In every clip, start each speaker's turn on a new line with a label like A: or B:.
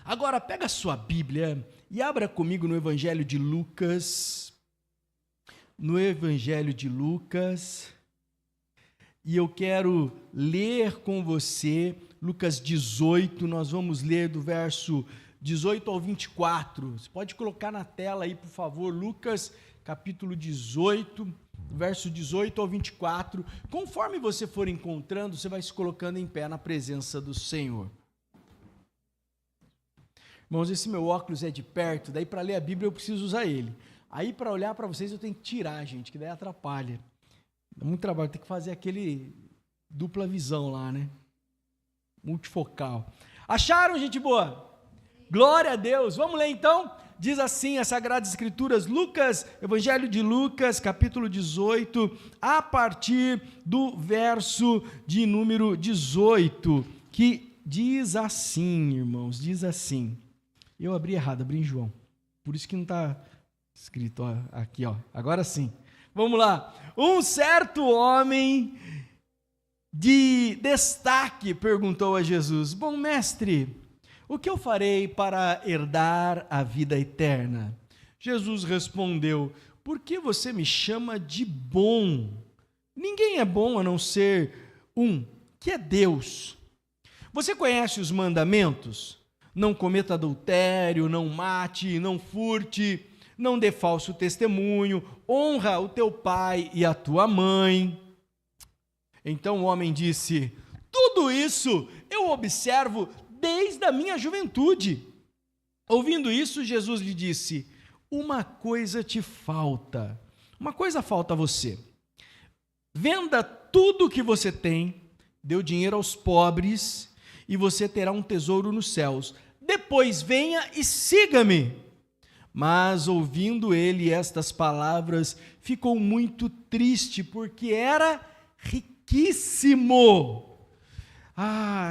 A: Agora, pega a sua Bíblia e abra comigo no Evangelho de Lucas. No Evangelho de Lucas. E eu quero ler com você Lucas 18. Nós vamos ler do verso 18 ao 24. Você pode colocar na tela aí, por favor, Lucas capítulo 18, verso 18 ao 24. Conforme você for encontrando, você vai se colocando em pé na presença do Senhor. Irmãos, esse meu óculos é de perto, daí para ler a Bíblia eu preciso usar ele. Aí para olhar para vocês eu tenho que tirar, gente, que daí atrapalha. Dá muito trabalho, tem que fazer aquele dupla visão lá, né? Multifocal. Acharam, gente boa? Glória a Deus. Vamos ler então? Diz assim as Sagradas Escrituras, Lucas, Evangelho de Lucas, capítulo 18, a partir do verso de número 18, que diz assim, irmãos, diz assim. Eu abri errado, abri em João. Por isso que não está escrito aqui, ó. Agora sim. Vamos lá. Um certo homem de destaque perguntou a Jesus: Bom mestre, o que eu farei para herdar a vida eterna? Jesus respondeu: Por que você me chama de bom? Ninguém é bom a não ser um, que é Deus. Você conhece os mandamentos? Não cometa adultério, não mate, não furte, não dê falso testemunho, honra o teu pai e a tua mãe. Então o homem disse: Tudo isso eu observo desde a minha juventude. Ouvindo isso, Jesus lhe disse: Uma coisa te falta. Uma coisa falta a você. Venda tudo o que você tem, dê o dinheiro aos pobres, e você terá um tesouro nos céus. Depois venha e siga-me. Mas, ouvindo ele estas palavras, ficou muito triste, porque era riquíssimo.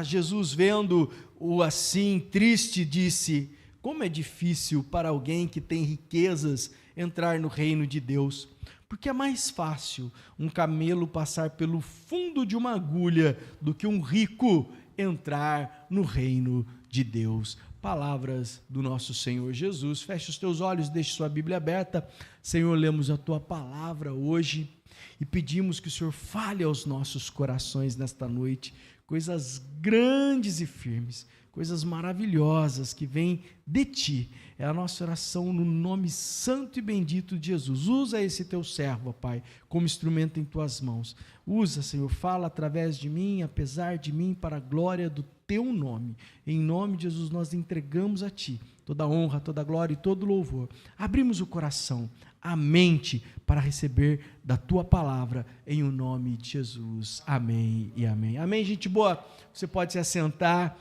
A: Jesus, vendo-o assim triste, disse: Como é difícil para alguém que tem riquezas entrar no reino de Deus. Porque é mais fácil um camelo passar pelo fundo de uma agulha do que um rico entrar no reino de Deus. Palavras do nosso Senhor Jesus. Feche os teus olhos, deixe sua Bíblia aberta. Senhor, lemos a tua palavra hoje e pedimos que o Senhor fale aos nossos corações nesta noite, coisas grandes e firmes, coisas maravilhosas que vêm de ti. É a nossa oração no nome santo e bendito de Jesus. Usa esse teu servo, ó Pai, como instrumento em tuas mãos. Usa, Senhor, fala através de mim, apesar de mim, para a glória do teu nome. Em nome de Jesus nós entregamos a ti toda a honra, toda a glória e todo o louvor. Abrimos o coração, a mente, para receber da tua palavra, em o nome de Jesus. Amém e amém. Amém, gente boa? Você pode se assentar.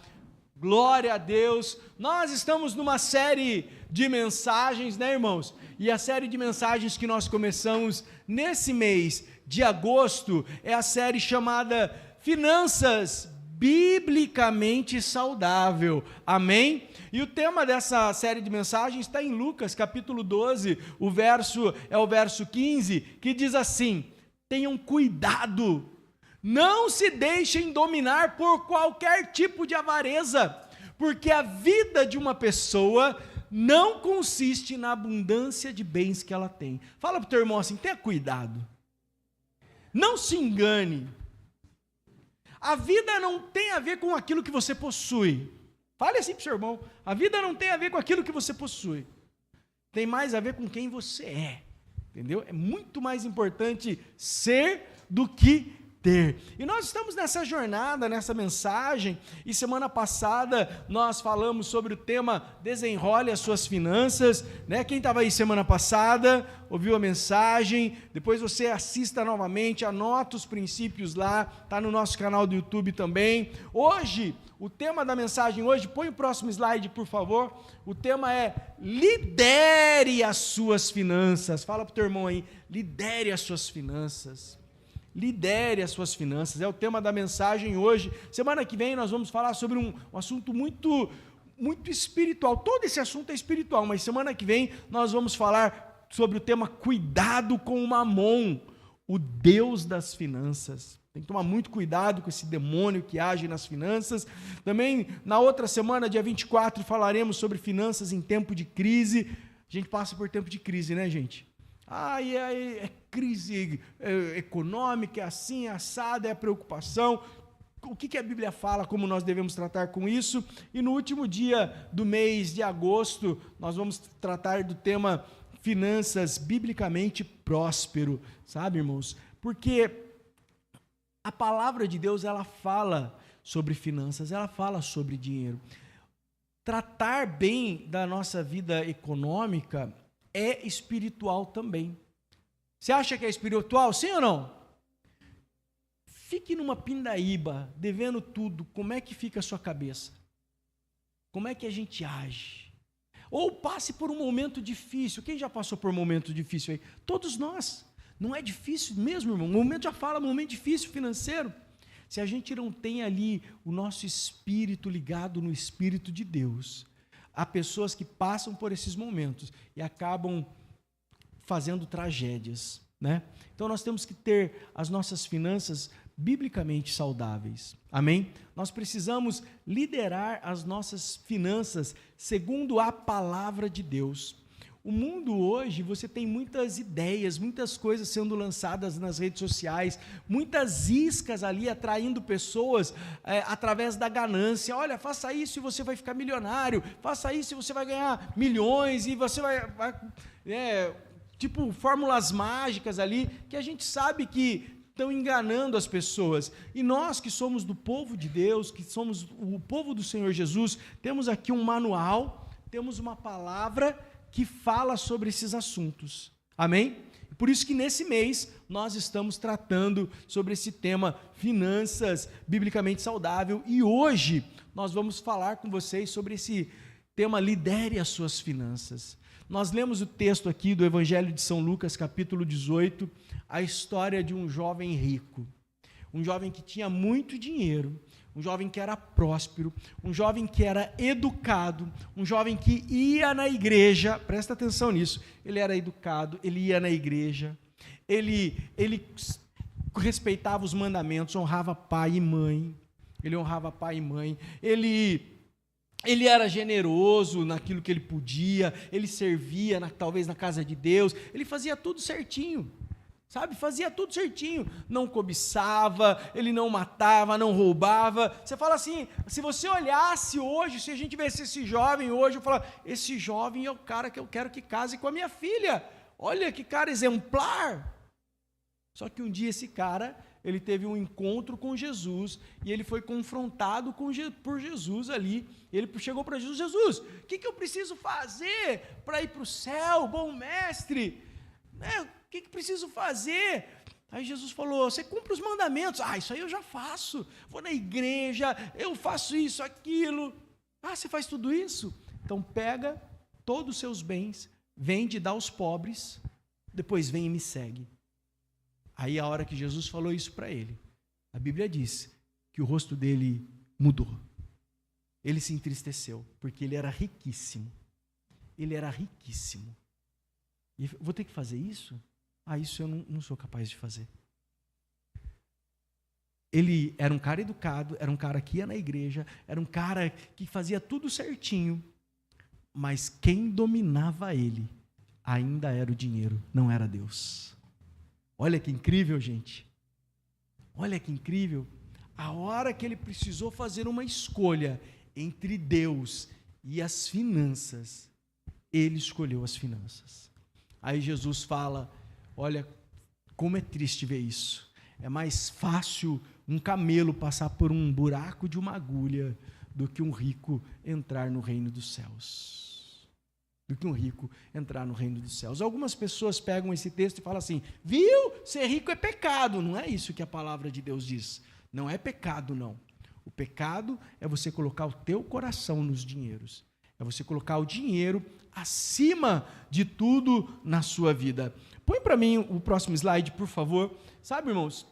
A: Glória a Deus. Nós estamos numa série de mensagens, né, irmãos? E a série de mensagens que nós começamos nesse mês de agosto é a série chamada Finanças Biblicamente Saudável. Amém? E o tema dessa série de mensagens está em Lucas, capítulo 12, o verso 15, que diz assim: Tenham cuidado, não se deixem dominar por qualquer tipo de avareza, porque a vida de uma pessoa não consiste na abundância de bens que ela tem. Fala para o teu irmão assim: tenha cuidado, não se engane. A vida não tem a ver com aquilo que você possui. Fale assim para o seu irmão: a vida não tem a ver com aquilo que você possui, tem mais a ver com quem você é, entendeu? É muito mais importante ser do que ter. E nós estamos nessa jornada, nessa mensagem, e semana passada nós falamos sobre o tema Desenrole as suas finanças, né? Quem estava aí semana passada, ouviu a mensagem, depois você assista novamente, anota os princípios lá, está no nosso canal do YouTube também. Hoje, o tema da mensagem hoje, põe o próximo slide, por favor, o tema é lidere as suas finanças. Fala para o teu irmão aí: lidere as suas finanças. Lidere as suas finanças, é o tema da mensagem hoje. Semana que vem nós vamos falar sobre um assunto muito espiritual. Todo esse assunto é espiritual, mas semana que vem nós vamos falar sobre o tema cuidado com o Mamon, o Deus das finanças. Tem que tomar muito cuidado com esse demônio que age nas finanças. Também, na outra semana, dia 24, falaremos sobre finanças em tempo de crise. A gente passa por tempo de crise, né, gente? É crise econômica, é assim, é assada, é preocupação. O que a Bíblia fala, como nós devemos tratar com isso? E no último dia do mês de agosto, nós vamos tratar do tema finanças biblicamente próspero, sabe, irmãos? Porque a palavra de Deus, ela fala sobre finanças, ela fala sobre dinheiro. Tratar bem da nossa vida econômica é espiritual também. Você acha que é espiritual, sim ou não? Fique numa pindaíba, devendo tudo, como é que fica a sua cabeça? Como é que a gente age? Ou passe por um momento difícil. Quem já passou por um momento difícil aí? Todos nós. Não é difícil mesmo, irmão. O momento já fala, momento difícil financeiro. Se a gente não tem ali o nosso espírito ligado no Espírito de Deus, há pessoas que passam por esses momentos e acabam fazendo tragédias, né? Então nós temos que ter as nossas finanças biblicamente saudáveis. Amém? Nós precisamos liderar as nossas finanças segundo a palavra de Deus. O mundo hoje, você tem muitas ideias, muitas coisas sendo lançadas nas redes sociais, muitas iscas ali atraindo pessoas através da ganância. Olha, faça isso e você vai ficar milionário, faça isso e você vai ganhar milhões, e você tipo fórmulas mágicas ali, que a gente sabe que estão enganando as pessoas. E nós que somos do povo de Deus, que somos o povo do Senhor Jesus, temos aqui um manual, temos uma palavra que fala sobre esses assuntos. Amém? Por isso que nesse mês nós estamos tratando sobre esse tema finanças biblicamente saudável, e hoje nós vamos falar com vocês sobre esse tema lidere as suas finanças. Nós lemos o texto aqui do Evangelho de São Lucas, capítulo 18, a história de um jovem rico, um jovem que tinha muito dinheiro, um jovem que era próspero, um jovem que era educado, um jovem que ia na igreja, presta atenção nisso, ele era educado, ele ia na igreja, ele respeitava os mandamentos, honrava pai e mãe, ele era generoso naquilo que ele podia, ele servia talvez na casa de Deus, ele fazia tudo certinho. Sabe, fazia tudo certinho, não cobiçava, ele não matava, não roubava. Você fala assim, se você olhasse hoje, se a gente visse esse jovem hoje, eu falo, esse jovem é o cara que eu quero que case com a minha filha. Olha que cara exemplar. Só que um dia esse cara, ele teve um encontro com Jesus, e ele foi confrontado por Jesus ali. Ele chegou para Jesus, Jesus, o que eu preciso fazer para ir para o céu, bom mestre? O que preciso fazer? Aí Jesus falou, você cumpre os mandamentos. Isso aí eu já faço, vou na igreja, eu faço isso, aquilo. Você faz tudo isso? Então pega todos os seus bens, vende e dá aos pobres, depois vem e me segue. Aí a hora que Jesus falou isso para ele, a Bíblia diz que o rosto dele mudou. Ele se entristeceu, porque ele era riquíssimo. Ele era riquíssimo. E vou ter que fazer isso? Isso eu não sou capaz de fazer. Ele era um cara educado, era um cara que ia na igreja, era um cara que fazia tudo certinho, mas quem dominava ele ainda era o dinheiro, não era Deus. Olha que incrível, gente. Olha que incrível. A hora que ele precisou fazer uma escolha entre Deus e as finanças, ele escolheu as finanças. Aí Jesus fala, olha, como é triste ver isso. É mais fácil um camelo passar por um buraco de uma agulha do que um rico entrar no reino dos céus. Algumas pessoas pegam esse texto e falam assim, viu? Ser rico é pecado. Não é isso que a palavra de Deus diz. Não é pecado, não. O pecado é você colocar o teu coração nos dinheiros. É você colocar o dinheiro acima de tudo na sua vida. Põe para mim o próximo slide, por favor. Sabe, irmãos,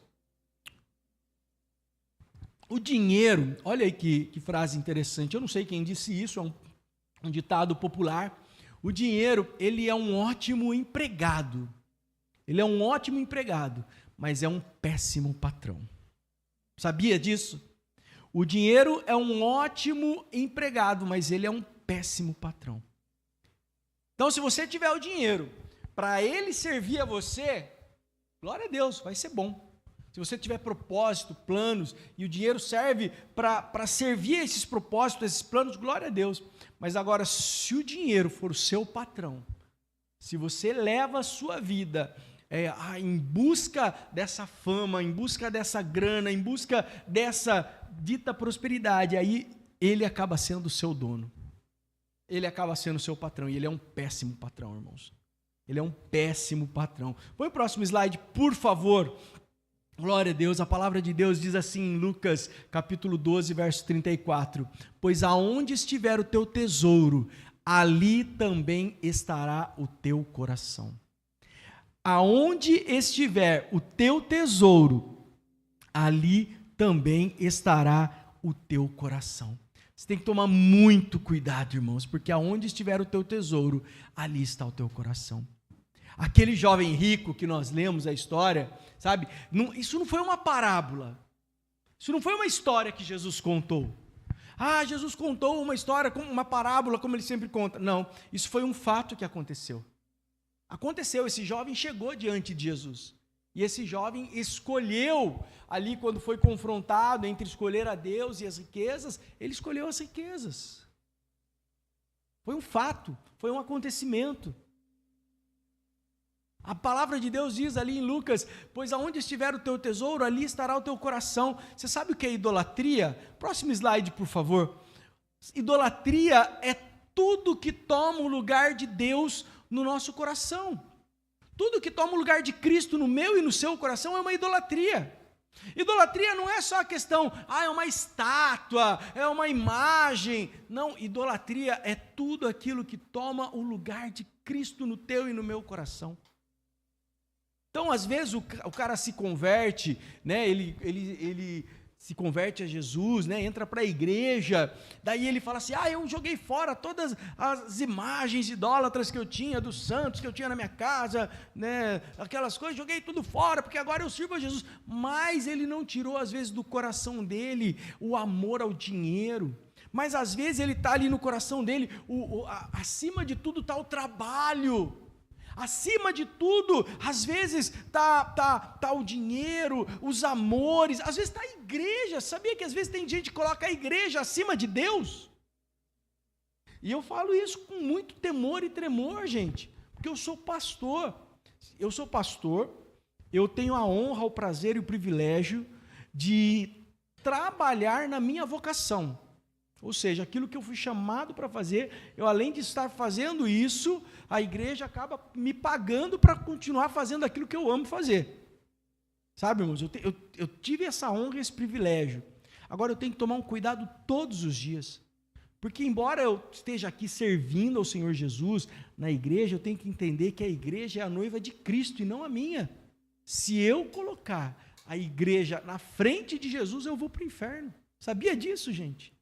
A: o dinheiro, olha aí que frase interessante, eu não sei quem disse isso, é um ditado popular. O dinheiro, ele é um ótimo empregado. Ele é um ótimo empregado, mas é um péssimo patrão. Sabia disso? O dinheiro é um ótimo empregado, mas ele é um péssimo patrão. Então, se você tiver o dinheiro para ele servir a você, glória a Deus, vai ser bom. Se você tiver propósito, planos, e o dinheiro serve para servir esses propósitos, esses planos, glória a Deus. Mas agora, se o dinheiro for o seu patrão, se você leva a sua vida em busca dessa fama, em busca dessa grana, em busca dessa dita prosperidade, aí ele acaba sendo o seu dono. Ele acaba sendo o seu patrão, e ele é um péssimo patrão, irmãos. Ele é um péssimo patrão. Põe o próximo slide, por favor. Glória a Deus, a palavra de Deus diz assim em Lucas, capítulo 12, verso 34, pois aonde estiver o teu tesouro, ali também estará o teu coração. Aonde estiver o teu tesouro, ali também estará o teu coração. Você tem que tomar muito cuidado, irmãos, porque aonde estiver o teu tesouro, ali está o teu coração. Aquele jovem rico que nós lemos a história, sabe? Isso não foi uma parábola. Isso não foi uma história que Jesus contou. Ah, Jesus contou uma história, uma parábola, como ele sempre conta. Não, isso foi um fato que aconteceu. Aconteceu, esse jovem chegou diante de Jesus. E esse jovem escolheu, ali quando foi confrontado entre escolher a Deus e as riquezas, ele escolheu as riquezas. Foi um fato, foi um acontecimento. A palavra de Deus diz ali em Lucas, pois aonde estiver o teu tesouro, ali estará o teu coração. Você sabe o que é idolatria? Próximo slide, por favor. Idolatria é tudo que toma o lugar de Deus no nosso coração. Tudo que toma o lugar de Cristo no meu e no seu coração é uma idolatria. Idolatria não é só a questão, é uma estátua, é uma imagem. Não, idolatria é tudo aquilo que toma o lugar de Cristo no teu e no meu coração. Então, às vezes, o cara se converte, né? Ele se converte a Jesus, né? Entra para a igreja, daí ele fala assim, eu joguei fora todas as imagens idólatras que eu tinha, dos santos que eu tinha na minha casa, né? Aquelas coisas, joguei tudo fora, porque agora eu sirvo a Jesus. Mas ele não tirou, às vezes, do coração dele o amor ao dinheiro. Mas, às vezes, ele está ali no coração dele, acima de tudo está o trabalho. Acima de tudo, às vezes tá o dinheiro, os amores, às vezes está a igreja. Sabia que às vezes tem gente que coloca a igreja acima de Deus? E eu falo isso com muito temor e tremor, gente, porque eu sou pastor. Eu tenho a honra, o prazer e o privilégio de trabalhar na minha vocação. Ou seja, aquilo que eu fui chamado para fazer, eu além de estar fazendo isso, a igreja acaba me pagando para continuar fazendo aquilo que eu amo fazer. Sabe, irmãos, eu tive essa honra e esse privilégio. Agora eu tenho que tomar um cuidado todos os dias. Porque embora eu esteja aqui servindo ao Senhor Jesus na igreja, eu tenho que entender que a igreja é a noiva de Cristo e não a minha. Se eu colocar a igreja na frente de Jesus, eu vou para o inferno. Sabia disso, gente?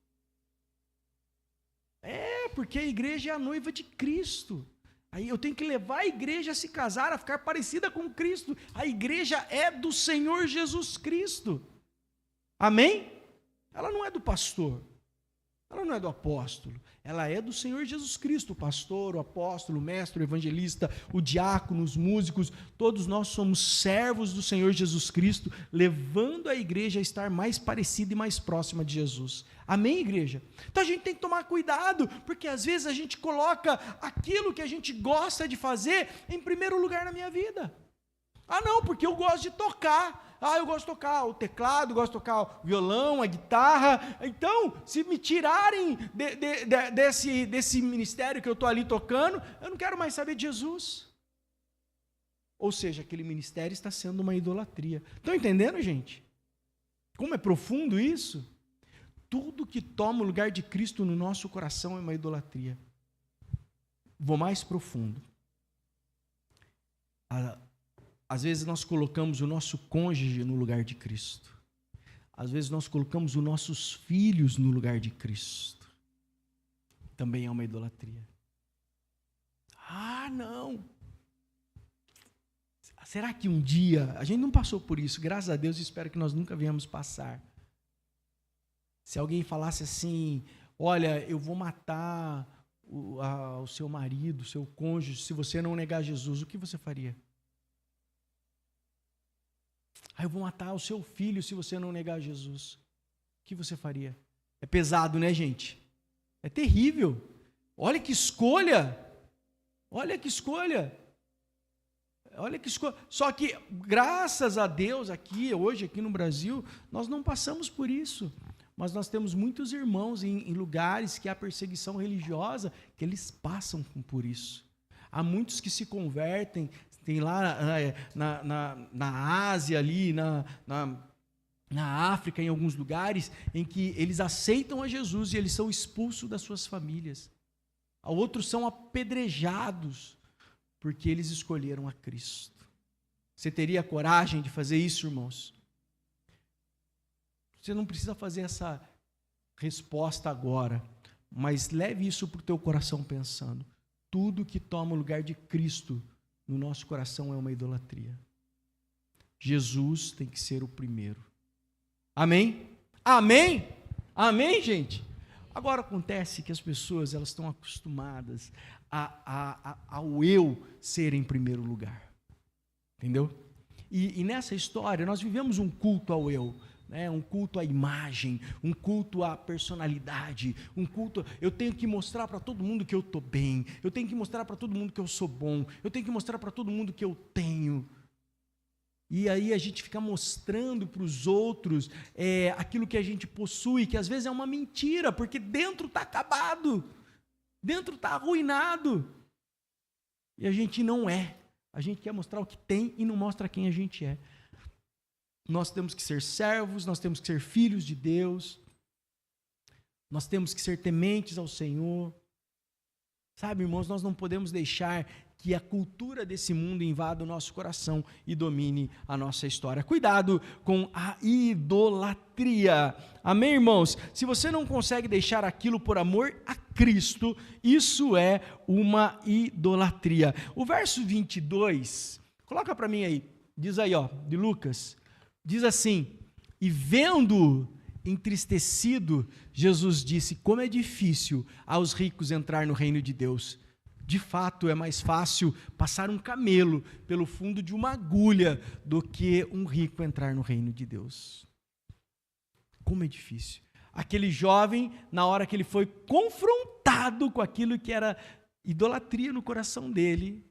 A: Porque a igreja é a noiva de Cristo. Aí eu tenho que levar a igreja a se casar, a ficar parecida com Cristo. A igreja é do Senhor Jesus Cristo. Amém? Ela não é do pastor. Ela não é do apóstolo. Ela é do Senhor Jesus Cristo. O pastor, o apóstolo, o mestre, o evangelista, o diácono, os músicos, todos nós somos servos do Senhor Jesus Cristo, levando a igreja a estar mais parecida e mais próxima de Jesus. Amém, igreja? Então a gente tem que tomar cuidado, porque às vezes a gente coloca aquilo que a gente gosta de fazer em primeiro lugar na minha vida. Não, porque eu gosto de tocar. Eu gosto de tocar o teclado, gosto de tocar o violão, a guitarra. Então, se me tirarem desse ministério que eu estou ali tocando, eu não quero mais saber de Jesus. Ou seja, aquele ministério está sendo uma idolatria. Estão entendendo, gente? Como é profundo isso? Tudo que toma o lugar de Cristo no nosso coração é uma idolatria. Vou mais profundo. Às vezes nós colocamos o nosso cônjuge no lugar de Cristo. Às vezes nós colocamos os nossos filhos no lugar de Cristo. Também é uma idolatria. Não. Será que um dia, a gente não passou por isso, graças a Deus, espero que nós nunca venhamos passar. Se alguém falasse assim, olha, eu vou matar o seu marido, o seu cônjuge, se você não negar Jesus, o que você faria? Eu vou matar o seu filho se você não negar Jesus. O que você faria? É pesado, né, gente? É terrível. Olha que escolha. Olha que escolha. Olha que escolha. Só que, graças a Deus, hoje aqui no Brasil, nós não passamos por isso. Mas nós temos muitos irmãos em lugares que há perseguição religiosa, que eles passam por isso. Há muitos que se convertem, tem lá na Ásia, ali, na África, em alguns lugares, em que eles aceitam a Jesus e eles são expulsos das suas famílias. Outros são apedrejados, porque eles escolheram a Cristo. Você teria coragem de fazer isso, irmãos? Você não precisa fazer essa resposta agora, mas leve isso para o teu coração pensando. Tudo que toma o lugar de Cristo no nosso coração é uma idolatria. Jesus tem que ser o primeiro. Amém? Amém? Amém, gente? Agora acontece que as pessoas elas estão acostumadas ao eu ser em primeiro lugar. Entendeu? E nessa história nós vivemos um culto ao eu. Um culto à imagem, um culto à personalidade, um culto, eu tenho que mostrar para todo mundo que eu estou bem, eu tenho que mostrar para todo mundo que eu sou bom, eu tenho que mostrar para todo mundo que eu tenho. E aí a gente fica mostrando para os outros aquilo que a gente possui, que às vezes é uma mentira, porque dentro está acabado, dentro está arruinado. E a gente não é, a gente quer mostrar o que tem e não mostra quem a gente é. Nós temos que ser servos, nós temos que ser filhos de Deus, nós temos que ser tementes ao Senhor. Sabe, irmãos, nós não podemos deixar que a cultura desse mundo invada o nosso coração e domine a nossa história. Cuidado com a idolatria. Amém, irmãos? Se você não consegue deixar aquilo por amor a Cristo, isso é uma idolatria. O verso 22, coloca para mim aí, diz aí, de Lucas. Diz assim, e vendo entristecido, Jesus disse, como é difícil aos ricos entrar no reino de Deus. De fato, é mais fácil passar um camelo pelo fundo de uma agulha do que um rico entrar no reino de Deus. Como é difícil. Aquele jovem, na hora que ele foi confrontado com aquilo que era idolatria no coração dele,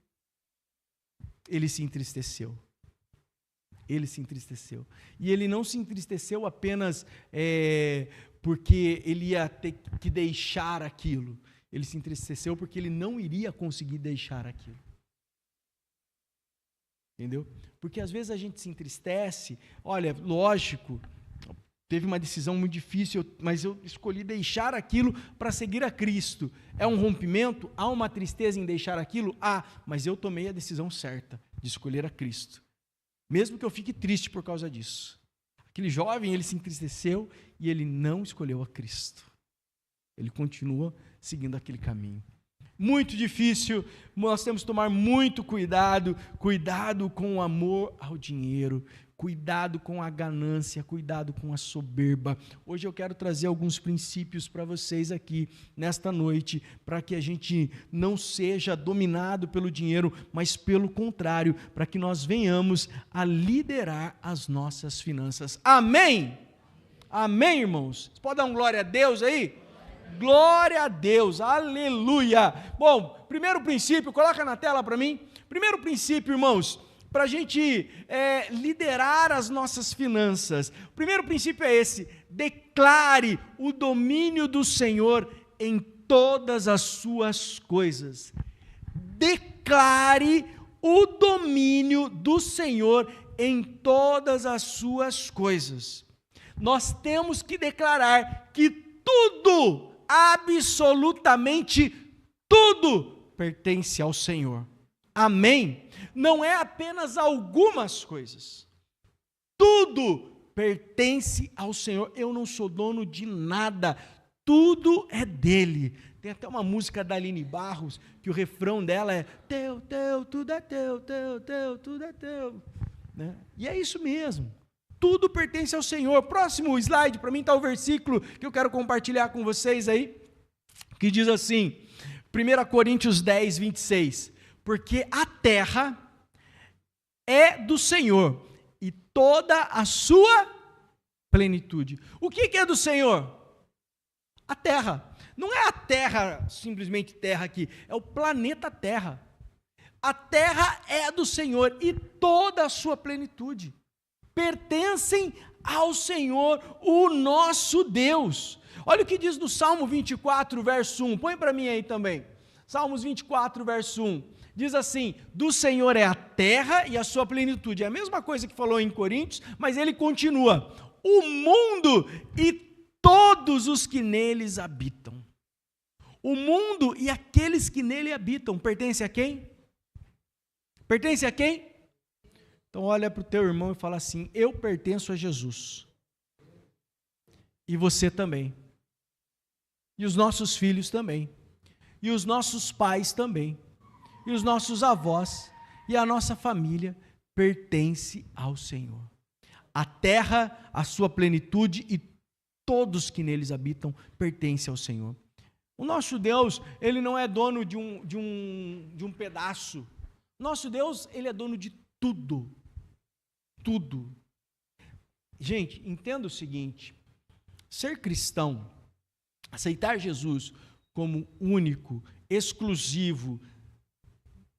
A: ele se entristeceu. Ele se entristeceu. E ele não se entristeceu apenas porque ele ia ter que deixar aquilo. Ele se entristeceu porque ele não iria conseguir deixar aquilo. Entendeu? Porque às vezes a gente se entristece. Olha, lógico, teve uma decisão muito difícil, mas eu escolhi deixar aquilo para seguir a Cristo. É um rompimento? Há uma tristeza em deixar aquilo? Mas eu tomei a decisão certa de escolher a Cristo. Mesmo que eu fique triste por causa disso. Aquele jovem, ele se entristeceu e ele não escolheu a Cristo. Ele continua seguindo aquele caminho. Muito difícil, nós temos que tomar muito cuidado com o amor ao dinheiro, cuidado com a ganância, cuidado com a soberba. Hoje eu quero trazer alguns princípios para vocês aqui, nesta noite, para que a gente não seja dominado pelo dinheiro, mas pelo contrário, para que nós venhamos a liderar as nossas finanças. Amém? Amém, irmãos? Você pode dar um glória a Deus aí? Glória a Deus, aleluia. Bom, primeiro princípio, coloca na tela para mim. Primeiro princípio, irmãos, para a gente liderar as nossas finanças. O primeiro princípio é esse: declare o domínio do Senhor em todas as suas coisas. Declare o domínio do Senhor em todas as suas coisas. Nós temos que declarar que tudo, absolutamente tudo, pertence ao Senhor. Amém? Não é apenas algumas coisas. Tudo pertence ao Senhor. Eu não sou dono de nada. Tudo é dele. Tem até uma música da Aline Barros, que o refrão dela é teu, teu, tudo é teu, teu, teu, tudo é teu. Né? E é isso mesmo. Tudo pertence ao Senhor. Próximo slide, para mim está o versículo que eu quero compartilhar com vocês aí, que diz assim, 1 Coríntios 10, 26, porque a terra é do Senhor e toda a sua plenitude. O que é do Senhor? A terra. Não é a terra, simplesmente terra aqui, é o planeta Terra. A terra é do Senhor e toda a sua plenitude pertencem ao Senhor, o nosso Deus. Olha o que diz no Salmo 24, verso 1. Põe para mim aí também. Salmos 24, verso 1. Diz assim, do Senhor é a terra e a sua plenitude. É a mesma coisa que falou em Coríntios, mas ele continua. O mundo e todos os que neles habitam. O mundo e aqueles que nele habitam. Pertence a quem? Pertence a quem? Então olha para o teu irmão e fala assim, eu pertenço a Jesus. E você também. E os nossos filhos também. E os nossos pais também. E os nossos avós. E a nossa família pertence ao Senhor. A terra, a sua plenitude e todos que neles habitam pertencem ao Senhor. O nosso Deus, ele não é dono de um pedaço. Nosso Deus, ele é dono de tudo. Tudo. Gente, entenda o seguinte, ser cristão, aceitar Jesus como único, exclusivo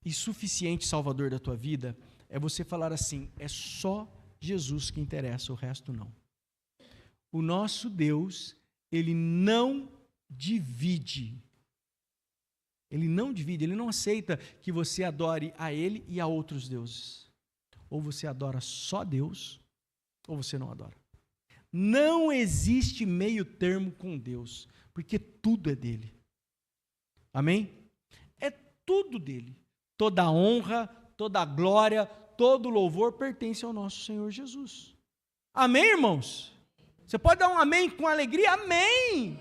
A: e suficiente Salvador da tua vida, é você falar assim, é só Jesus que interessa, o resto não. O nosso Deus, ele não divide. Ele não divide, ele não aceita que você adore a ele e a outros deuses. Ou você adora só Deus, ou você não adora. Não existe meio termo com Deus, porque tudo é dele. Amém? É tudo dele. Toda a honra, toda a glória, todo o louvor pertence ao nosso Senhor Jesus. Amém, irmãos? Você pode dar um amém com alegria? Amém!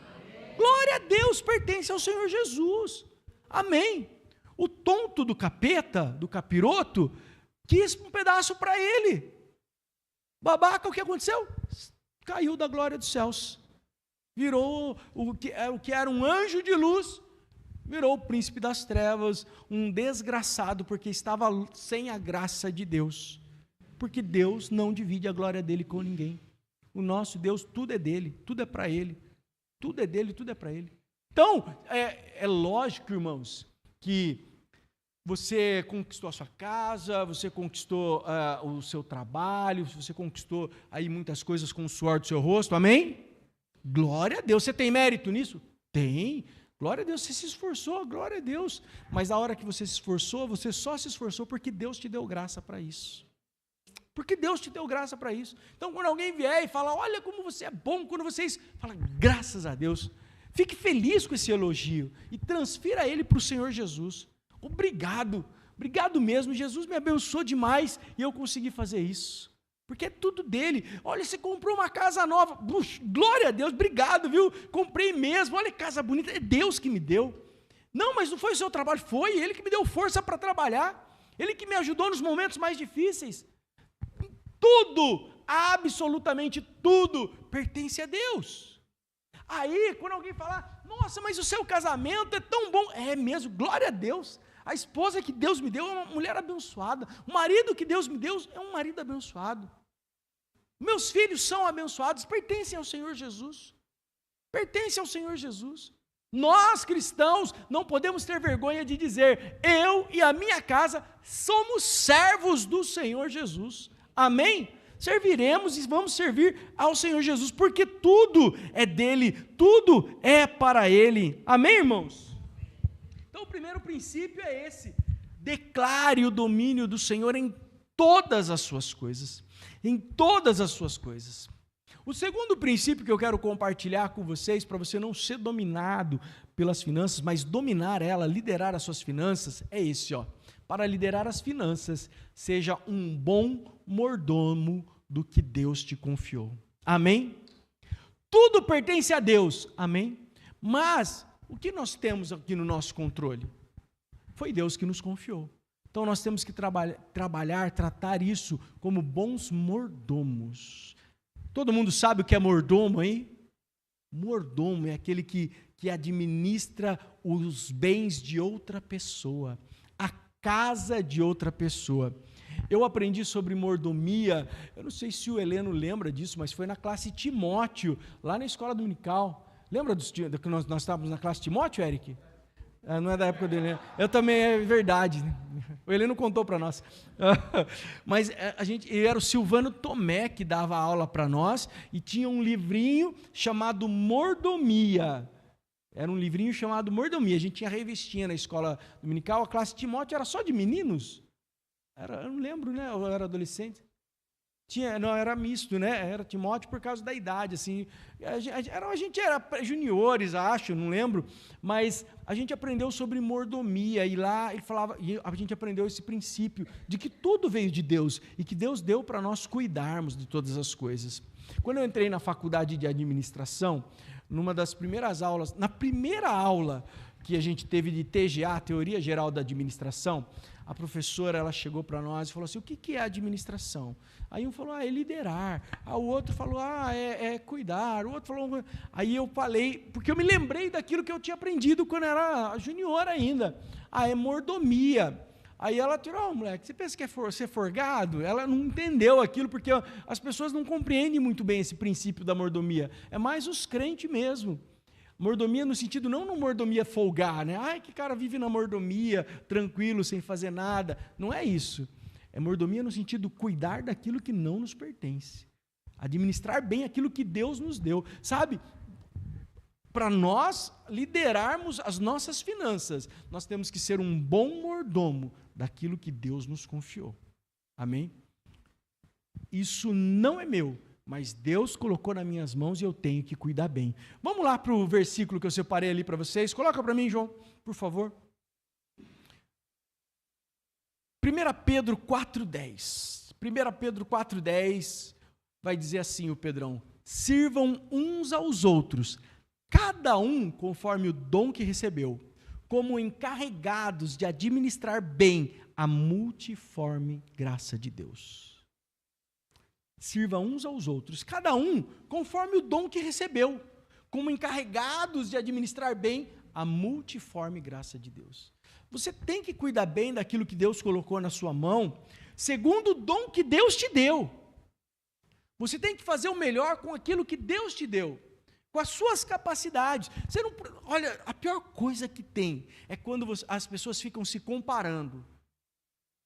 A: Glória a Deus, pertence ao Senhor Jesus. Amém. O tonto do capeta, do capiroto, quis um pedaço para ele. Babaca, o que aconteceu? Caiu da glória dos céus. Virou o que era um anjo de luz, virou o príncipe das trevas, um desgraçado, porque estava sem a graça de Deus. Porque Deus não divide a glória dele com ninguém. O nosso Deus, tudo é dele, tudo é para ele. Tudo é dele, tudo é para ele. Então, é lógico, irmãos, que você conquistou a sua casa, você conquistou o seu trabalho, você conquistou aí muitas coisas com o suor do seu rosto, amém? Glória a Deus. Você tem mérito nisso? Tem. Glória a Deus, você se esforçou, glória a Deus. Mas na hora que você se esforçou, você só se esforçou porque Deus te deu graça para isso. Porque Deus te deu graça para isso. Então, quando alguém vier e fala, olha como você é bom, quando vocês falam, graças a Deus, fique feliz com esse elogio e transfira ele para o Senhor Jesus. Obrigado, obrigado mesmo, Jesus me abençoou demais e eu consegui fazer isso. Porque é tudo dele. Olha, você comprou uma casa nova, puxa, glória a Deus, obrigado, viu? Comprei mesmo, olha que casa bonita, é Deus que me deu. Não, mas não foi o seu trabalho, foi ele que me deu força para trabalhar, ele que me ajudou nos momentos mais difíceis. Tudo, absolutamente tudo, pertence a Deus. Aí, quando alguém falar, nossa, mas o seu casamento é tão bom, é mesmo, glória a Deus. A esposa que Deus me deu é uma mulher abençoada. O marido que Deus me deu é um marido abençoado. Meus filhos são abençoados, pertencem ao Senhor Jesus. Pertencem ao Senhor Jesus. Nós, cristãos, não podemos ter vergonha de dizer, eu e a minha casa somos servos do Senhor Jesus. Amém? Serviremos e vamos servir ao Senhor Jesus, porque tudo é dele, tudo é para ele. Amém, irmãos? Então, o primeiro princípio é esse: declare o domínio do Senhor em todas as suas coisas. Em todas as suas coisas. O segundo princípio que eu quero compartilhar com vocês, para você não ser dominado pelas finanças, mas dominar ela, liderar as suas finanças, é esse, ó. Para liderar as finanças, seja um bom mordomo do que Deus te confiou. Amém? Tudo pertence a Deus. Amém? Mas O que nós temos aqui no nosso controle? Foi Deus que nos confiou. Então nós temos que tratar isso como bons mordomos. Todo mundo sabe o que é mordomo, hein? Mordomo é aquele que administra os bens de outra pessoa, a casa de outra pessoa. Eu aprendi sobre mordomia, eu não sei se o Heleno lembra disso, mas foi na classe Timóteo, lá na escola dominical. Lembra que nós estávamos na classe Timóteo, Eric? Não é da época do Heleno. Eu também, é verdade. O Heleno contou para nós. Mas era o Silvano Tomé que dava aula para nós e tinha um livrinho chamado Mordomia. Era um livrinho chamado Mordomia. A gente tinha revistinha na escola dominical. A classe Timóteo era só de meninos. Eu não lembro, né? Eu era adolescente. Não, era misto, né? Era Timóteo por causa da idade, assim. A gente era juniores, acho, não lembro, mas a gente aprendeu sobre mordomia, e lá ele falava, e a gente aprendeu esse princípio de que tudo veio de Deus, e que Deus deu para nós cuidarmos de todas as coisas. Quando eu entrei na faculdade de administração, numa das primeiras aulas, na primeira aula que a gente teve de TGA, Teoria Geral da Administração, a professora, ela chegou para nós e falou assim, o que é administração? Aí um falou, é liderar. O outro falou, é cuidar. O outro falou... Aí eu falei, porque eu me lembrei daquilo que eu tinha aprendido quando era junior ainda. É mordomia. Aí ela tirou, moleque, você pensa que é ser forgado? Ela não entendeu aquilo, porque as pessoas não compreendem muito bem esse princípio da mordomia. É mais os crentes mesmo. Mordomia no sentido, não no mordomia folgar, né? Que cara vive na mordomia, tranquilo, sem fazer nada. Não é isso. É mordomia no sentido cuidar daquilo que não nos pertence. Administrar bem aquilo que Deus nos deu. Sabe? Para nós liderarmos as nossas finanças, nós temos que ser um bom mordomo daquilo que Deus nos confiou. Amém? Isso não é meu, mas Deus colocou nas minhas mãos e eu tenho que cuidar bem. Vamos lá para o versículo que eu separei ali para vocês. Coloca para mim, João, por favor. 1 Pedro 4,10. 1 Pedro 4,10 vai dizer assim, o Pedrão: sirvam uns aos outros, cada um conforme o dom que recebeu, como encarregados de administrar bem a multiforme graça de Deus. Sirva uns aos outros, cada um conforme o dom que recebeu, como encarregados de administrar bem a multiforme graça de Deus. Você tem que cuidar bem daquilo que Deus colocou na sua mão, segundo o dom que Deus te deu. Você tem que fazer o melhor com aquilo que Deus te deu, com as suas capacidades. Você não, olha, a pior coisa que tem é quando as pessoas ficam se comparando.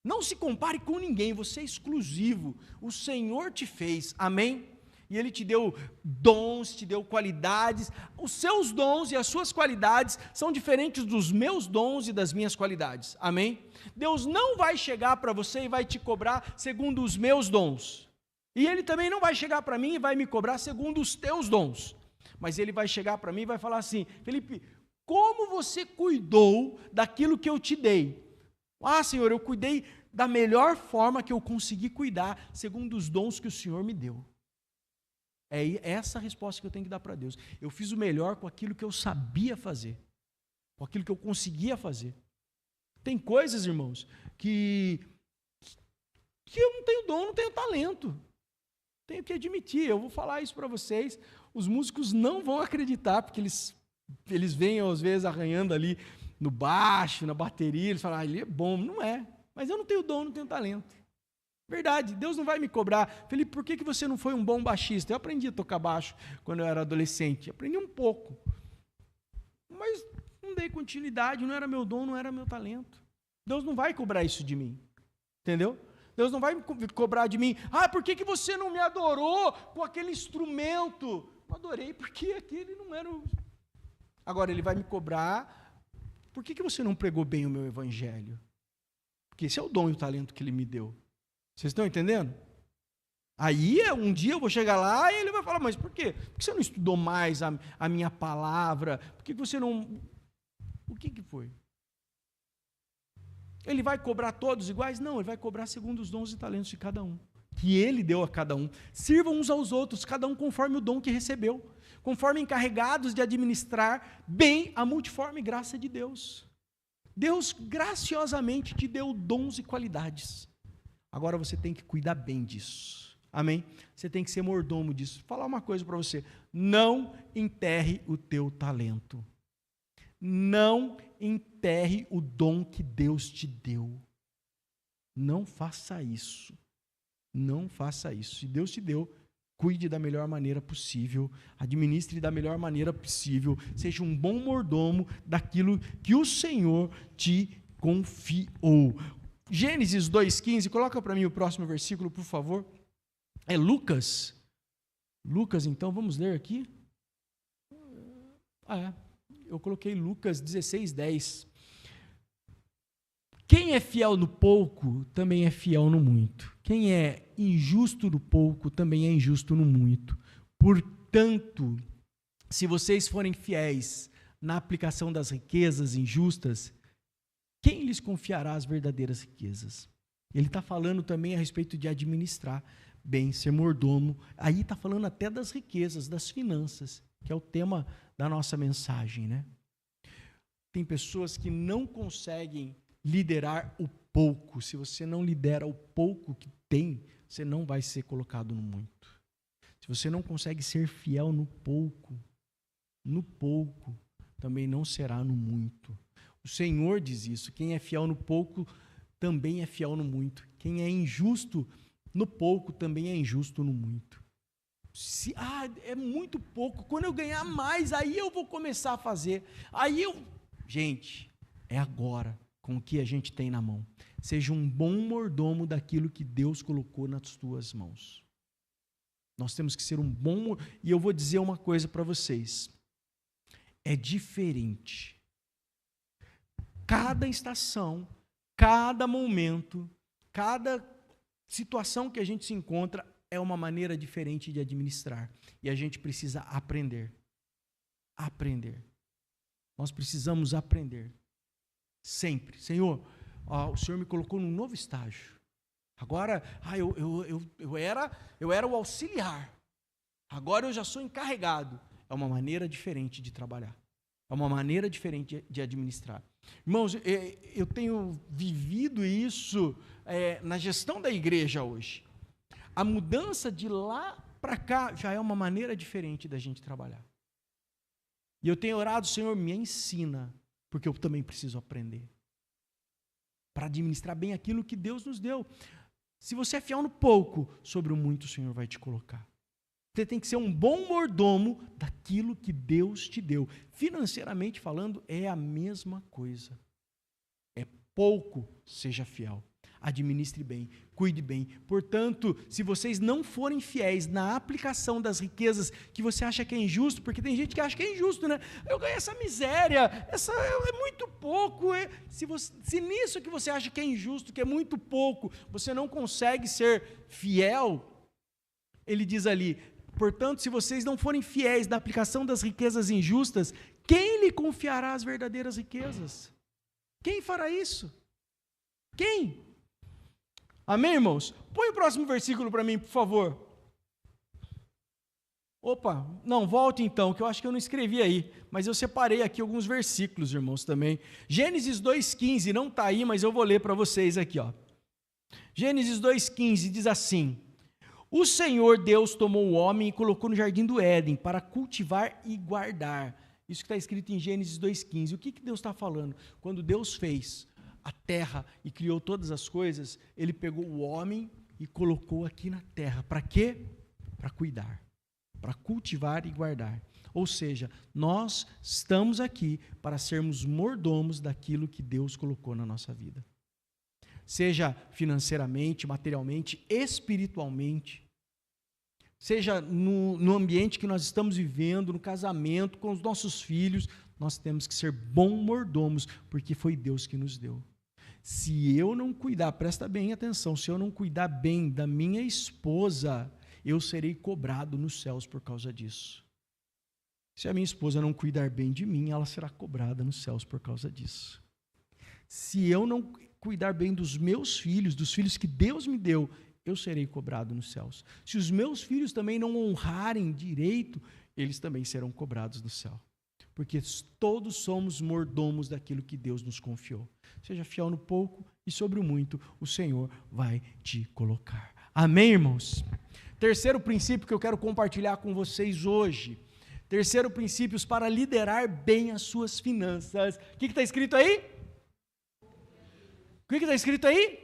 A: Não se compare com ninguém, você é exclusivo. O Senhor te fez, amém? E Ele te deu dons, te deu qualidades. Os seus dons e as suas qualidades são diferentes dos meus dons e das minhas qualidades, amém? Deus não vai chegar para você e vai te cobrar segundo os meus dons. E Ele também não vai chegar para mim e vai me cobrar segundo os teus dons. Mas Ele vai chegar para mim e vai falar assim: Felipe, como você cuidou daquilo que eu te dei? Senhor, eu cuidei da melhor forma que eu consegui cuidar, segundo os dons que o Senhor me deu. É essa a resposta que eu tenho que dar para Deus. Eu fiz o melhor com aquilo que eu sabia fazer, com aquilo que eu conseguia fazer. Tem coisas, irmãos, que eu não tenho dom, não tenho talento. Tenho que admitir, eu vou falar isso para vocês. Os músicos não vão acreditar, porque eles vêm, às vezes, arranhando ali no baixo, na bateria, eles falam, ele é bom. Não é, mas eu não tenho dom, não tenho talento. Verdade, Deus não vai me cobrar. Felipe, por que você não foi um bom baixista? Eu aprendi a tocar baixo quando eu era adolescente, aprendi um pouco. Mas não dei continuidade, não era meu dom, não era meu talento. Deus não vai cobrar isso de mim, entendeu? Deus não vai cobrar de mim, por que você não me adorou com aquele instrumento? Eu adorei porque aquele não era o... Agora, Ele vai me cobrar, por que você não pregou bem o meu evangelho? Porque esse é o dom e o talento que Ele me deu. Vocês estão entendendo? Aí, um dia eu vou chegar lá e Ele vai falar, mas por quê? Por que você não estudou mais a minha palavra? Por que você não... O que foi? Ele vai cobrar todos iguais? Não, Ele vai cobrar segundo os dons e talentos de cada um. que ele deu a cada um. Sirvam uns aos outros, cada um conforme o dom que recebeu, conforme encarregados de administrar bem a multiforme graça de Deus. Deus graciosamente te deu dons e qualidades. Agora você tem que cuidar bem disso. Amém? Você tem que ser mordomo disso. Vou falar uma coisa para você. Não enterre o teu talento. Não enterre o dom que Deus te deu. Não faça isso. Não faça isso. Se Deus te deu, cuide da melhor maneira possível, administre da melhor maneira possível, seja um bom mordomo daquilo que o Senhor te confiou. Gênesis 2,15, coloca para mim o próximo versículo, por favor. É Lucas. Lucas, então, vamos ler aqui. Eu coloquei Lucas 16:10. Quem é fiel no pouco, também é fiel no muito. Quem é injusto no pouco, também é injusto no muito. Portanto, se vocês forem fiéis na aplicação das riquezas injustas, quem lhes confiará as verdadeiras riquezas? Ele está falando também a respeito de administrar bem, ser mordomo. Aí está falando até das riquezas, das finanças, que é o tema da nossa mensagem, né? Tem pessoas que não conseguem liderar o pouco. Se você não lidera o pouco que tem, você não vai ser colocado no muito. Se você não consegue ser fiel no pouco, também não será no muito. O Senhor diz isso. Quem é fiel no pouco, também é fiel no muito. Quem é injusto no pouco, também é injusto no muito. É muito pouco. Quando eu ganhar mais, aí eu vou começar a fazer. Gente, é agora. Com o que a gente tem na mão. Seja um bom mordomo daquilo que Deus colocou nas tuas mãos. Nós temos que ser um bom... E eu vou dizer uma coisa para vocês. É diferente. Cada estação, cada momento, cada situação que a gente se encontra é uma maneira diferente de administrar. E a gente precisa aprender. Aprender. Nós precisamos aprender. Sempre. Senhor, o Senhor me colocou num novo estágio. Agora, eu era o auxiliar. Agora eu já sou encarregado. É uma maneira diferente de trabalhar. É uma maneira diferente de administrar. Irmãos, eu tenho vivido isso na gestão da igreja hoje. A mudança de lá para cá já é uma maneira diferente da gente trabalhar. E eu tenho orado, Senhor, me ensina, porque eu também preciso aprender para administrar bem aquilo que Deus nos deu. Se você é fiel no pouco, sobre o muito o Senhor vai te colocar. Você tem que ser um bom mordomo daquilo que Deus te deu. Financeiramente falando, é a mesma coisa. É pouco, seja fiel. Administre bem, cuide bem. Portanto, se vocês não forem fiéis na aplicação das riquezas que você acha que é injusto, porque tem gente que acha que é injusto, né? Eu ganhei essa miséria, é muito pouco. Se nisso que você acha que é injusto, que é muito pouco, você não consegue ser fiel, ele diz ali, portanto, se vocês não forem fiéis na aplicação das riquezas injustas, quem lhe confiará as verdadeiras riquezas? Quem fará isso? Quem? Amém, irmãos? Põe o próximo versículo para mim, por favor. Opa, não, volte então, que eu acho que eu não escrevi aí, mas eu separei aqui alguns versículos, irmãos, também. Gênesis 2,15, não está aí, mas eu vou ler para vocês aqui, ó. Gênesis 2,15 diz assim: o Senhor Deus tomou o homem e colocou no jardim do Éden para cultivar e guardar. Isso que está escrito em Gênesis 2,15. O que Deus está falando? Quando Deus fez a terra e criou todas as coisas, ele pegou o homem e colocou aqui na terra. Para quê? Para cuidar, para cultivar e guardar. Ou seja, nós estamos aqui para sermos mordomos daquilo que Deus colocou na nossa vida. Seja financeiramente, materialmente, espiritualmente, seja no ambiente que nós estamos vivendo, no casamento, com os nossos filhos, nós temos que ser bons mordomos, porque foi Deus que nos deu. Se eu não cuidar, presta bem atenção, se eu não cuidar bem da minha esposa, eu serei cobrado nos céus por causa disso. Se a minha esposa não cuidar bem de mim, ela será cobrada nos céus por causa disso. Se eu não cuidar bem dos meus filhos, dos filhos que Deus me deu, eu serei cobrado nos céus. Se os meus filhos também não honrarem direito, eles também serão cobrados no céu. Porque todos somos mordomos daquilo que Deus nos confiou. Seja fiel no pouco e sobre o muito o Senhor vai te colocar. Amém, irmãos? Terceiro princípio que eu quero compartilhar com vocês hoje. Terceiro princípio para liderar bem as suas finanças. O que está escrito aí? O que está escrito aí?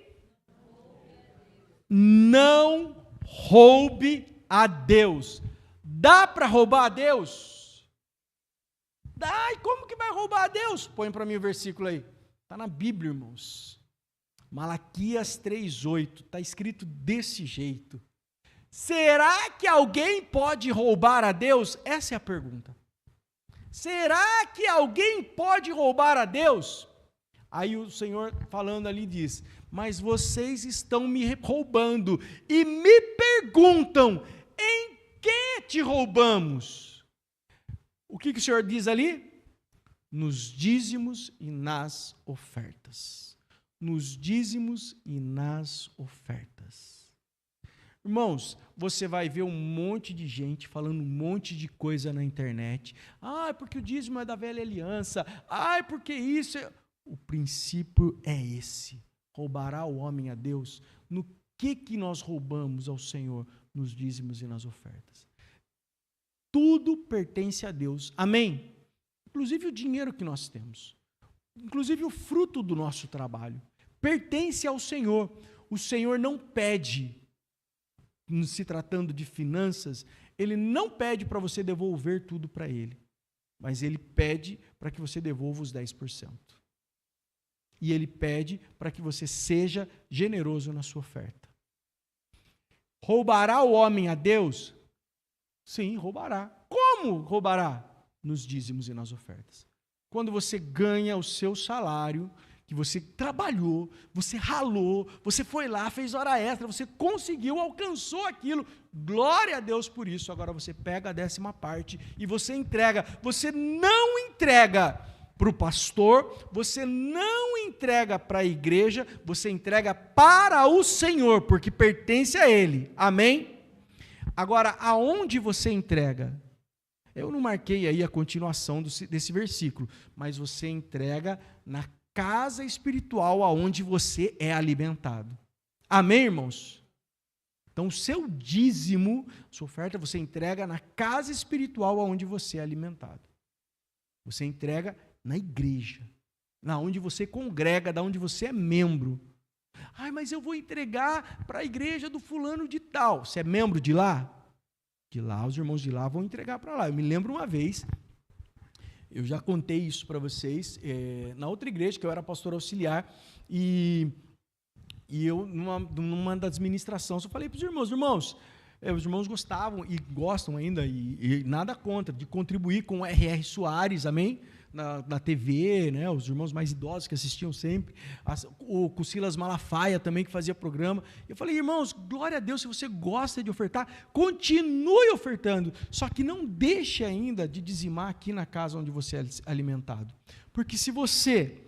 A: Não roube a Deus. Dá para roubar a Deus? Dá, e como que vai roubar a Deus? Põe para mim o versículo aí. Está na Bíblia, irmãos. Malaquias 3:8, está escrito desse jeito. Será que alguém pode roubar a Deus? Essa é a pergunta. Será que alguém pode roubar a Deus? Aí o Senhor falando ali diz, mas vocês estão me roubando e me perguntam, em que te roubamos? O que o Senhor diz ali? Nos dízimos e nas ofertas. Nos dízimos e nas ofertas. Irmãos, você vai ver um monte de gente falando um monte de coisa na internet. Porque o dízimo é da velha aliança. Porque isso é... O princípio é esse. Roubará o homem a Deus? No que nós roubamos ao Senhor? Nos dízimos e nas ofertas. Tudo pertence a Deus. Amém? Inclusive o dinheiro que nós temos. Inclusive o fruto do nosso trabalho. Pertence ao Senhor. O Senhor não pede, se tratando de finanças, Ele não pede para você devolver tudo para Ele. Mas Ele pede para que você devolva os 10%. E Ele pede para que você seja generoso na sua oferta. Roubará o homem a Deus? Sim, roubará. Como roubará? Nos dízimos e nas ofertas. Quando você ganha o seu salário, que você trabalhou, você ralou, você foi lá, fez hora extra, você conseguiu, alcançou aquilo, glória a Deus por isso. Agora você pega a 10ª e você entrega. Você não entrega para o pastor, você não entrega para a igreja, você entrega para o Senhor, porque pertence a Ele. Amém? Agora, aonde você entrega? Eu não marquei aí a continuação desse versículo, mas você entrega na casa espiritual aonde você é alimentado. Amém, irmãos? Então, o seu dízimo, sua oferta, você entrega na casa espiritual aonde você é alimentado. Você entrega na igreja, na onde você congrega, da onde você é membro. Mas eu vou entregar para a igreja do fulano de tal. Você é membro de lá? De lá, os irmãos de lá vão entregar para lá. Eu me lembro uma vez, eu já contei isso para vocês, na outra igreja, que eu era pastor auxiliar, e eu, numa das ministrações, eu falei para os irmãos, os irmãos gostavam e gostam ainda, e nada contra, de contribuir com o R.R. Soares, amém? Na TV, né? Os irmãos mais idosos que assistiam sempre, o Silas Malafaia também, que fazia programa. Eu falei, irmãos, glória a Deus, se você gosta de ofertar, continue ofertando, só que não deixe ainda de dizimar aqui na casa onde você é alimentado. Porque se você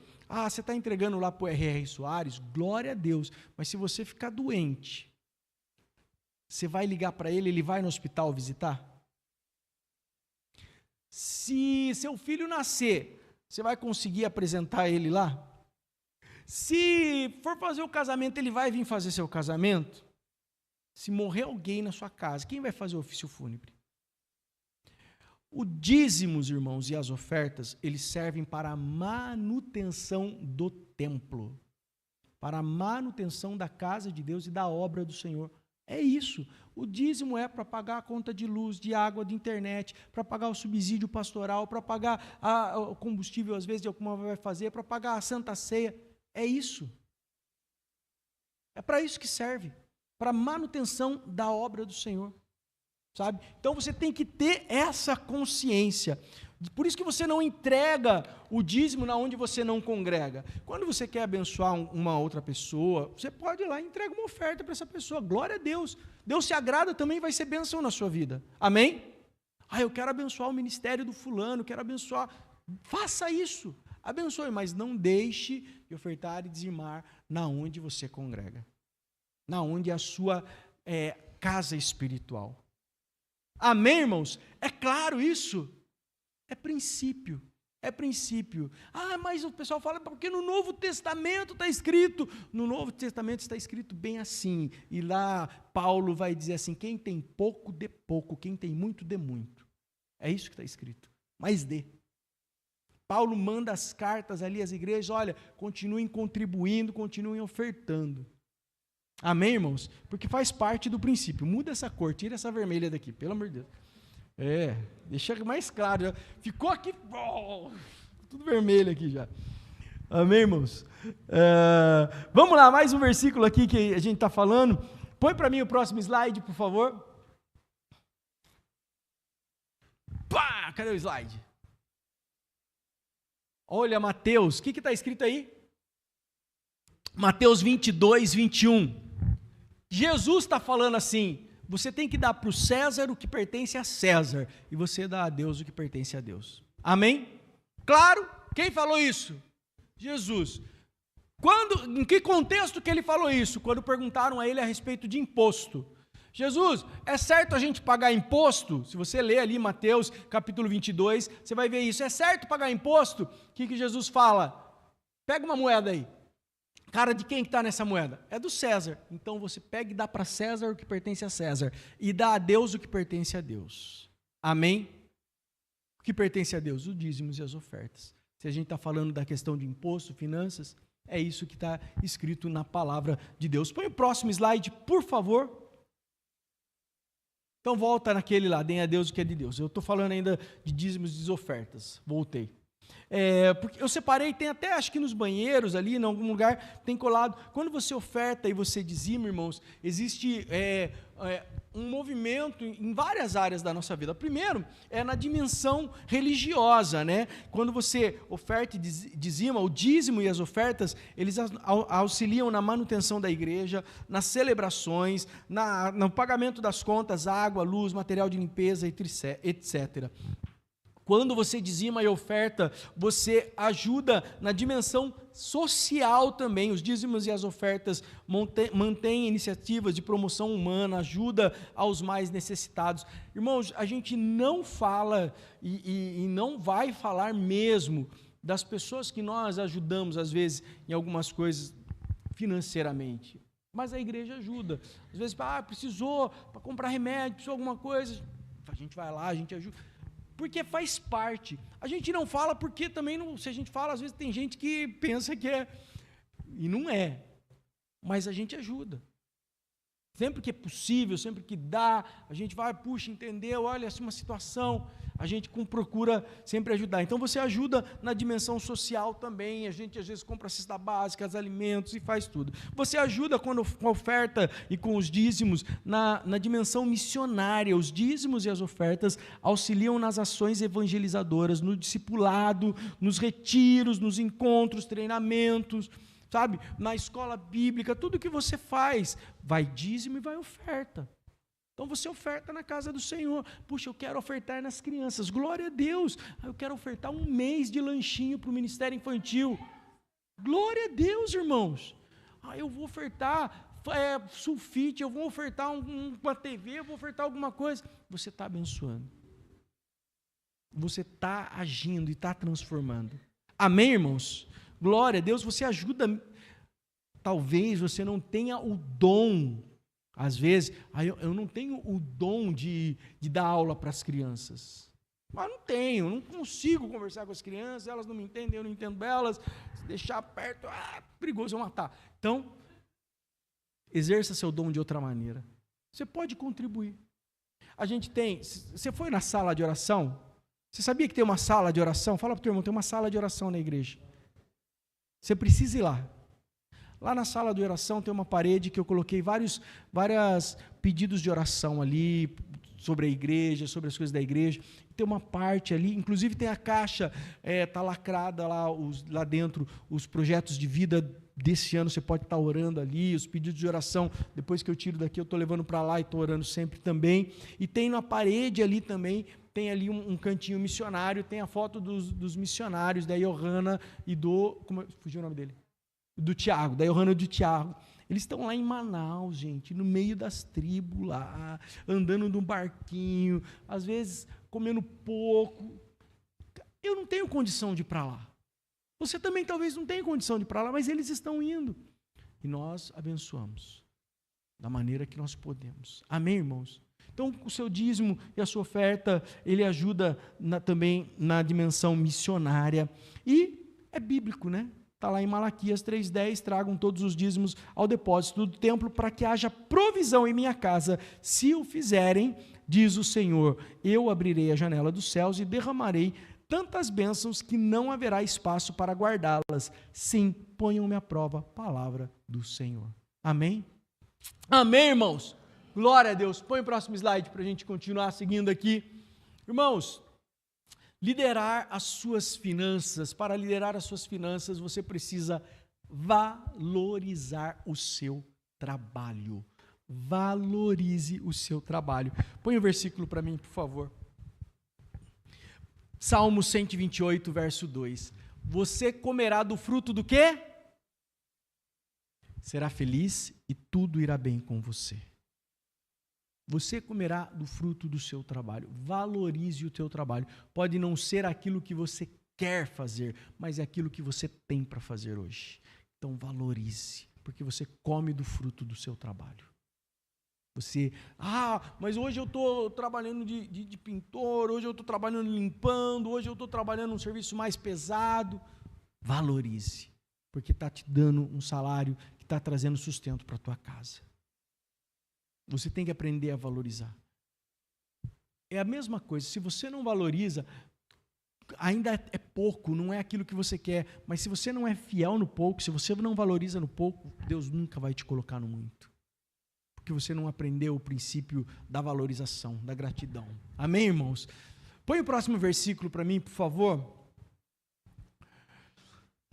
A: está entregando lá para o R.R. Soares, glória a Deus, mas se você ficar doente, você vai ligar para ele, ele vai no hospital visitar? Se seu filho nascer, você vai conseguir apresentar ele lá? Se for fazer o casamento, ele vai vir fazer seu casamento? Se morrer alguém na sua casa, quem vai fazer o ofício fúnebre? O dízimos, irmãos, e as ofertas, eles servem para a manutenção do templo, para a manutenção da casa de Deus e da obra do Senhor. É isso. O dízimo é para pagar a conta de luz, de água, de internet, para pagar o subsídio pastoral, para pagar o combustível, às vezes, de alguma vai fazer, para pagar a Santa Ceia. É isso. É para isso que serve, para a manutenção da obra do Senhor. Sabe? Então você tem que ter essa consciência. Por isso que você não entrega o dízimo na onde você não congrega. Quando você quer abençoar uma outra pessoa, você pode ir lá e entrega uma oferta para essa pessoa. Glória a Deus. Deus se agrada, também vai ser bênção na sua vida. Amém? Eu quero abençoar o ministério do fulano, quero abençoar. Faça isso. Abençoe, mas não deixe de ofertar e dizimar na onde você congrega. onde é a sua casa espiritual. Amém, irmãos? É claro isso? É princípio. É princípio. Mas o pessoal fala, porque no Novo Testamento está escrito. No Novo Testamento está escrito bem assim. E lá Paulo vai dizer assim, quem tem pouco, dê pouco. Quem tem muito, dê muito. É isso que está escrito. Mas dê. Paulo manda as cartas ali às igrejas, olha, continuem contribuindo, continuem ofertando. Amém, irmãos? Porque faz parte do princípio. Muda essa cor, tira essa vermelha daqui, pelo amor de Deus. Deixa mais claro. Já. Ficou aqui, tudo vermelho aqui já. Amém, irmãos? Vamos lá, mais um versículo aqui que a gente está falando. Põe para mim o próximo slide, por favor. Pá, cadê o slide? Olha, Mateus, o que está escrito aí? Mateus 22, 21. Jesus está falando assim, você tem que dar para o César o que pertence a César, e você dá a Deus o que pertence a Deus. Amém? Claro, quem falou isso? Jesus. Em que contexto que ele falou isso? Quando perguntaram a ele a respeito de imposto. Jesus, é certo a gente pagar imposto? Se você ler ali Mateus capítulo 22, você vai ver isso. É certo pagar imposto? O que Jesus fala? Pega uma moeda aí. Cara, de quem está nessa moeda? É do César. Então você pega e dá para César o que pertence a César. E dá a Deus o que pertence a Deus. Amém? O que pertence a Deus? Os dízimos e as ofertas. Se a gente está falando da questão de imposto, finanças, é isso que está escrito na palavra de Deus. Põe o próximo slide, por favor. Então volta naquele lá, deem a Deus o que é de Deus. Eu estou falando ainda de dízimos e ofertas. Voltei. Porque eu separei, tem até acho que nos banheiros ali, em algum lugar, tem colado. Quando você oferta e você dizima, irmãos, existe um movimento em várias áreas da nossa vida. Primeiro, é na dimensão religiosa, né? Quando você oferta e dizima, o dízimo e as ofertas, eles auxiliam na manutenção da igreja, nas celebrações, no pagamento das contas, água, luz, material de limpeza, etc. Quando você dizima e oferta, você ajuda na dimensão social também. Os dízimos e as ofertas mantêm iniciativas de promoção humana, ajuda aos mais necessitados. Irmãos, a gente não fala e não vai falar mesmo das pessoas que nós ajudamos, às vezes, em algumas coisas financeiramente. Mas a igreja ajuda. Às vezes, precisou para comprar remédio, precisou alguma coisa. A gente vai lá, a gente ajuda. Porque faz parte. A gente não fala porque também, se a gente fala, às vezes tem gente que pensa que é, e não é. Mas a gente ajuda. Sempre que é possível, sempre que dá, a gente vai, puxa, entendeu, olha, essa é uma situação, a gente procura sempre ajudar. Então você ajuda na dimensão social também, a gente às vezes compra cesta básica, alimentos e faz tudo. Você ajuda com a oferta e com os dízimos na dimensão missionária. Os dízimos e as ofertas auxiliam nas ações evangelizadoras, no discipulado, nos retiros, nos encontros, treinamentos, sabe, na escola bíblica, tudo que você faz, vai dízimo e vai oferta. Então você oferta na casa do Senhor. Puxa, eu quero ofertar nas crianças, glória a Deus. Eu quero ofertar um mês de lanchinho para o ministério infantil, glória a Deus, irmãos. Eu vou ofertar sulfite, eu vou ofertar uma TV, eu vou ofertar alguma coisa. Você está abençoando, você está agindo e está transformando. Amém, irmãos? Glória a Deus, você ajuda. Talvez você não tenha o dom, às vezes, eu não tenho o dom de dar aula para as crianças. Mas não tenho, não consigo conversar com as crianças, elas não me entendem, eu não entendo elas. Se deixar perto, perigoso eu matar. Então, exerça seu dom de outra maneira. Você pode contribuir. A gente tem, você foi na sala de oração? Você sabia que tem uma sala de oração? Fala para o teu irmão, tem uma sala de oração na igreja. Você precisa ir lá. Lá na sala de oração tem uma parede que eu coloquei vários pedidos de oração ali, sobre a igreja, sobre as coisas da igreja. Tem uma parte ali, inclusive tem a caixa, está lacrada lá dentro, os projetos de vida desse ano, você pode estar orando ali, os pedidos de oração, depois que eu tiro daqui, eu estou levando para lá e estou orando sempre também. E tem na parede ali também, tem ali um cantinho missionário, tem a foto dos missionários, da Johanna e fugiu o nome dele? do Tiago, da Johanna e do Tiago. Eles estão lá em Manaus, gente, no meio das tribos lá, andando num barquinho, às vezes comendo pouco. Eu não tenho condição de ir para lá. Você também talvez não tenha condição de ir para lá, mas eles estão indo. E nós abençoamos da maneira que nós podemos. Amém, irmãos? Então, o seu dízimo e a sua oferta, ele ajuda também na dimensão missionária. E é bíblico, né? Está lá em Malaquias 3,10, tragam todos os dízimos ao depósito do templo para que haja provisão em minha casa. Se o fizerem, diz o Senhor, eu abrirei a janela dos céus e derramarei tantas bênçãos que não haverá espaço para guardá-las. Sim, ponham-me à prova, palavra do Senhor. Amém? Amém, irmãos? Glória a Deus. Põe o próximo slide para a gente continuar seguindo aqui. Irmãos, liderar as suas finanças, para liderar as suas finanças, você precisa valorizar o seu trabalho. Valorize o seu trabalho. Põe o versículo para mim, por favor. Salmo 128, verso 2. Você comerá do fruto do quê? Será feliz e tudo irá bem com você. Você comerá do fruto do seu trabalho. Valorize o teu trabalho. Pode não ser aquilo que você quer fazer, mas é aquilo que você tem para fazer hoje. Então valorize, porque você come do fruto do seu trabalho. Você, mas hoje eu estou trabalhando de pintor, hoje eu estou trabalhando limpando, hoje eu estou trabalhando um serviço mais pesado. Valorize, porque está te dando um salário que está trazendo sustento para a tua casa. Você tem que aprender a valorizar. É a mesma coisa, se você não valoriza, ainda é pouco, não é aquilo que você quer, mas se você não é fiel no pouco, se você não valoriza no pouco, Deus nunca vai te colocar no muito. Porque você não aprendeu o princípio da valorização, da gratidão. Amém, irmãos? Põe o próximo versículo para mim, por favor.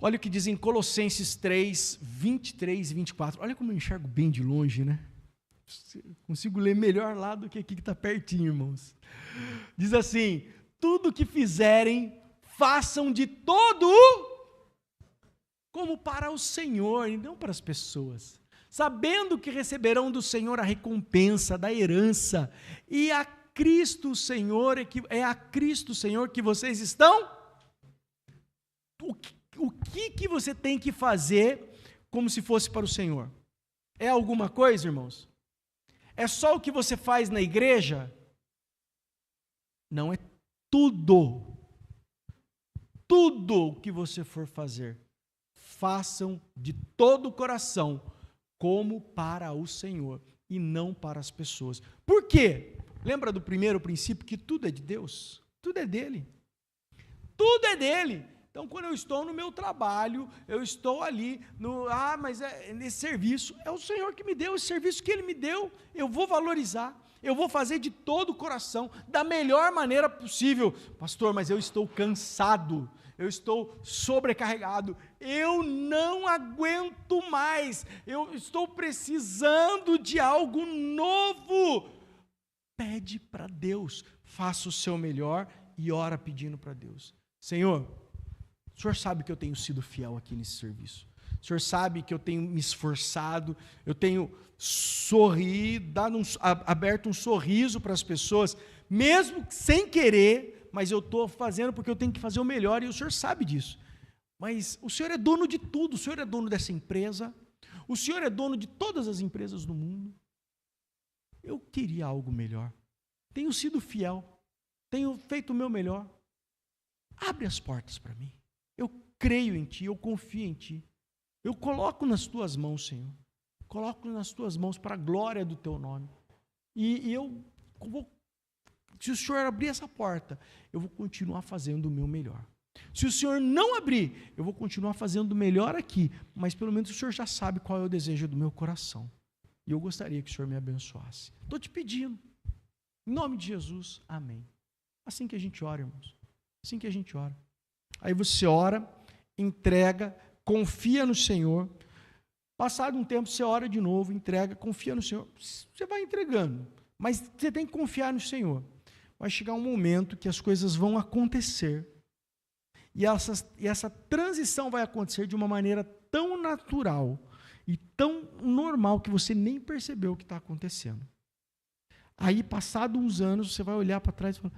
A: Olha o que diz em Colossenses 3, 23 e 24. Olha como eu enxergo bem de longe, né? Consigo ler melhor lá do que aqui que está pertinho, irmãos. Diz assim, tudo que fizerem, façam de todo como para o Senhor e não para as pessoas, sabendo que receberão do Senhor a recompensa da herança, e a Cristo Senhor, é a Cristo Senhor que vocês estão. O que você tem que fazer como se fosse para o Senhor? É alguma coisa, irmãos? É só o que você faz na igreja? Não, é tudo. Tudo o que você for fazer, façam de todo o coração, como para o Senhor, e não para as pessoas. Por quê? Lembra do primeiro princípio, que tudo é de Deus? Tudo é dele. Tudo é dele. Então, quando eu estou no meu trabalho, eu estou ali, mas nesse serviço, é o Senhor que me deu, esse serviço que Ele me deu, eu vou valorizar, eu vou fazer de todo o coração, da melhor maneira possível. Pastor, mas eu estou cansado, eu estou sobrecarregado, eu não aguento mais, eu estou precisando de algo novo. Pede para Deus, faça o seu melhor e ora pedindo para Deus. Senhor, o Senhor sabe que eu tenho sido fiel aqui nesse serviço. O Senhor sabe que eu tenho me esforçado, eu tenho sorrido, aberto um sorriso para as pessoas, mesmo sem querer, mas eu estou fazendo porque eu tenho que fazer o melhor e o Senhor sabe disso. Mas o Senhor é dono de tudo, o Senhor é dono dessa empresa, o Senhor é dono de todas as empresas do mundo. Eu queria algo melhor. Tenho sido fiel, tenho feito o meu melhor. Abre as portas para mim. Eu creio em Ti, eu confio em Ti. Eu coloco nas Tuas mãos, Senhor. Coloco nas Tuas mãos para a glória do Teu nome. E eu vou, se o Senhor abrir essa porta, eu vou continuar fazendo o meu melhor. Se o Senhor não abrir, eu vou continuar fazendo o melhor aqui, mas pelo menos o Senhor já sabe qual é o desejo do meu coração. E eu gostaria que o Senhor me abençoasse. Estou te pedindo. Em nome de Jesus, amém. Assim que a gente ora, irmãos. Assim que a gente ora. Aí você ora, entrega, confia no Senhor. Passado um tempo, você ora de novo, entrega, confia no Senhor. Você vai entregando, mas você tem que confiar no Senhor. Vai chegar um momento que as coisas vão acontecer. E essa transição vai acontecer de uma maneira tão natural e tão normal que você nem percebeu o que está acontecendo. Aí, passado uns anos, você vai olhar para trás e falar,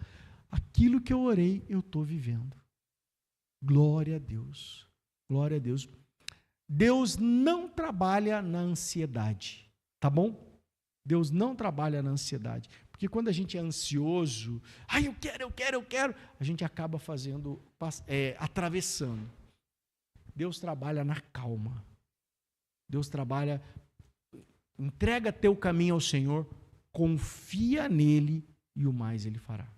A: aquilo que eu orei, eu estou vivendo. Glória a Deus. Glória a Deus. Deus não trabalha na ansiedade, tá bom? Deus não trabalha na ansiedade. Porque quando a gente é ansioso, eu quero, a gente acaba atravessando. Deus trabalha na calma. Deus trabalha, entrega teu caminho ao Senhor, confia nele e o mais ele fará.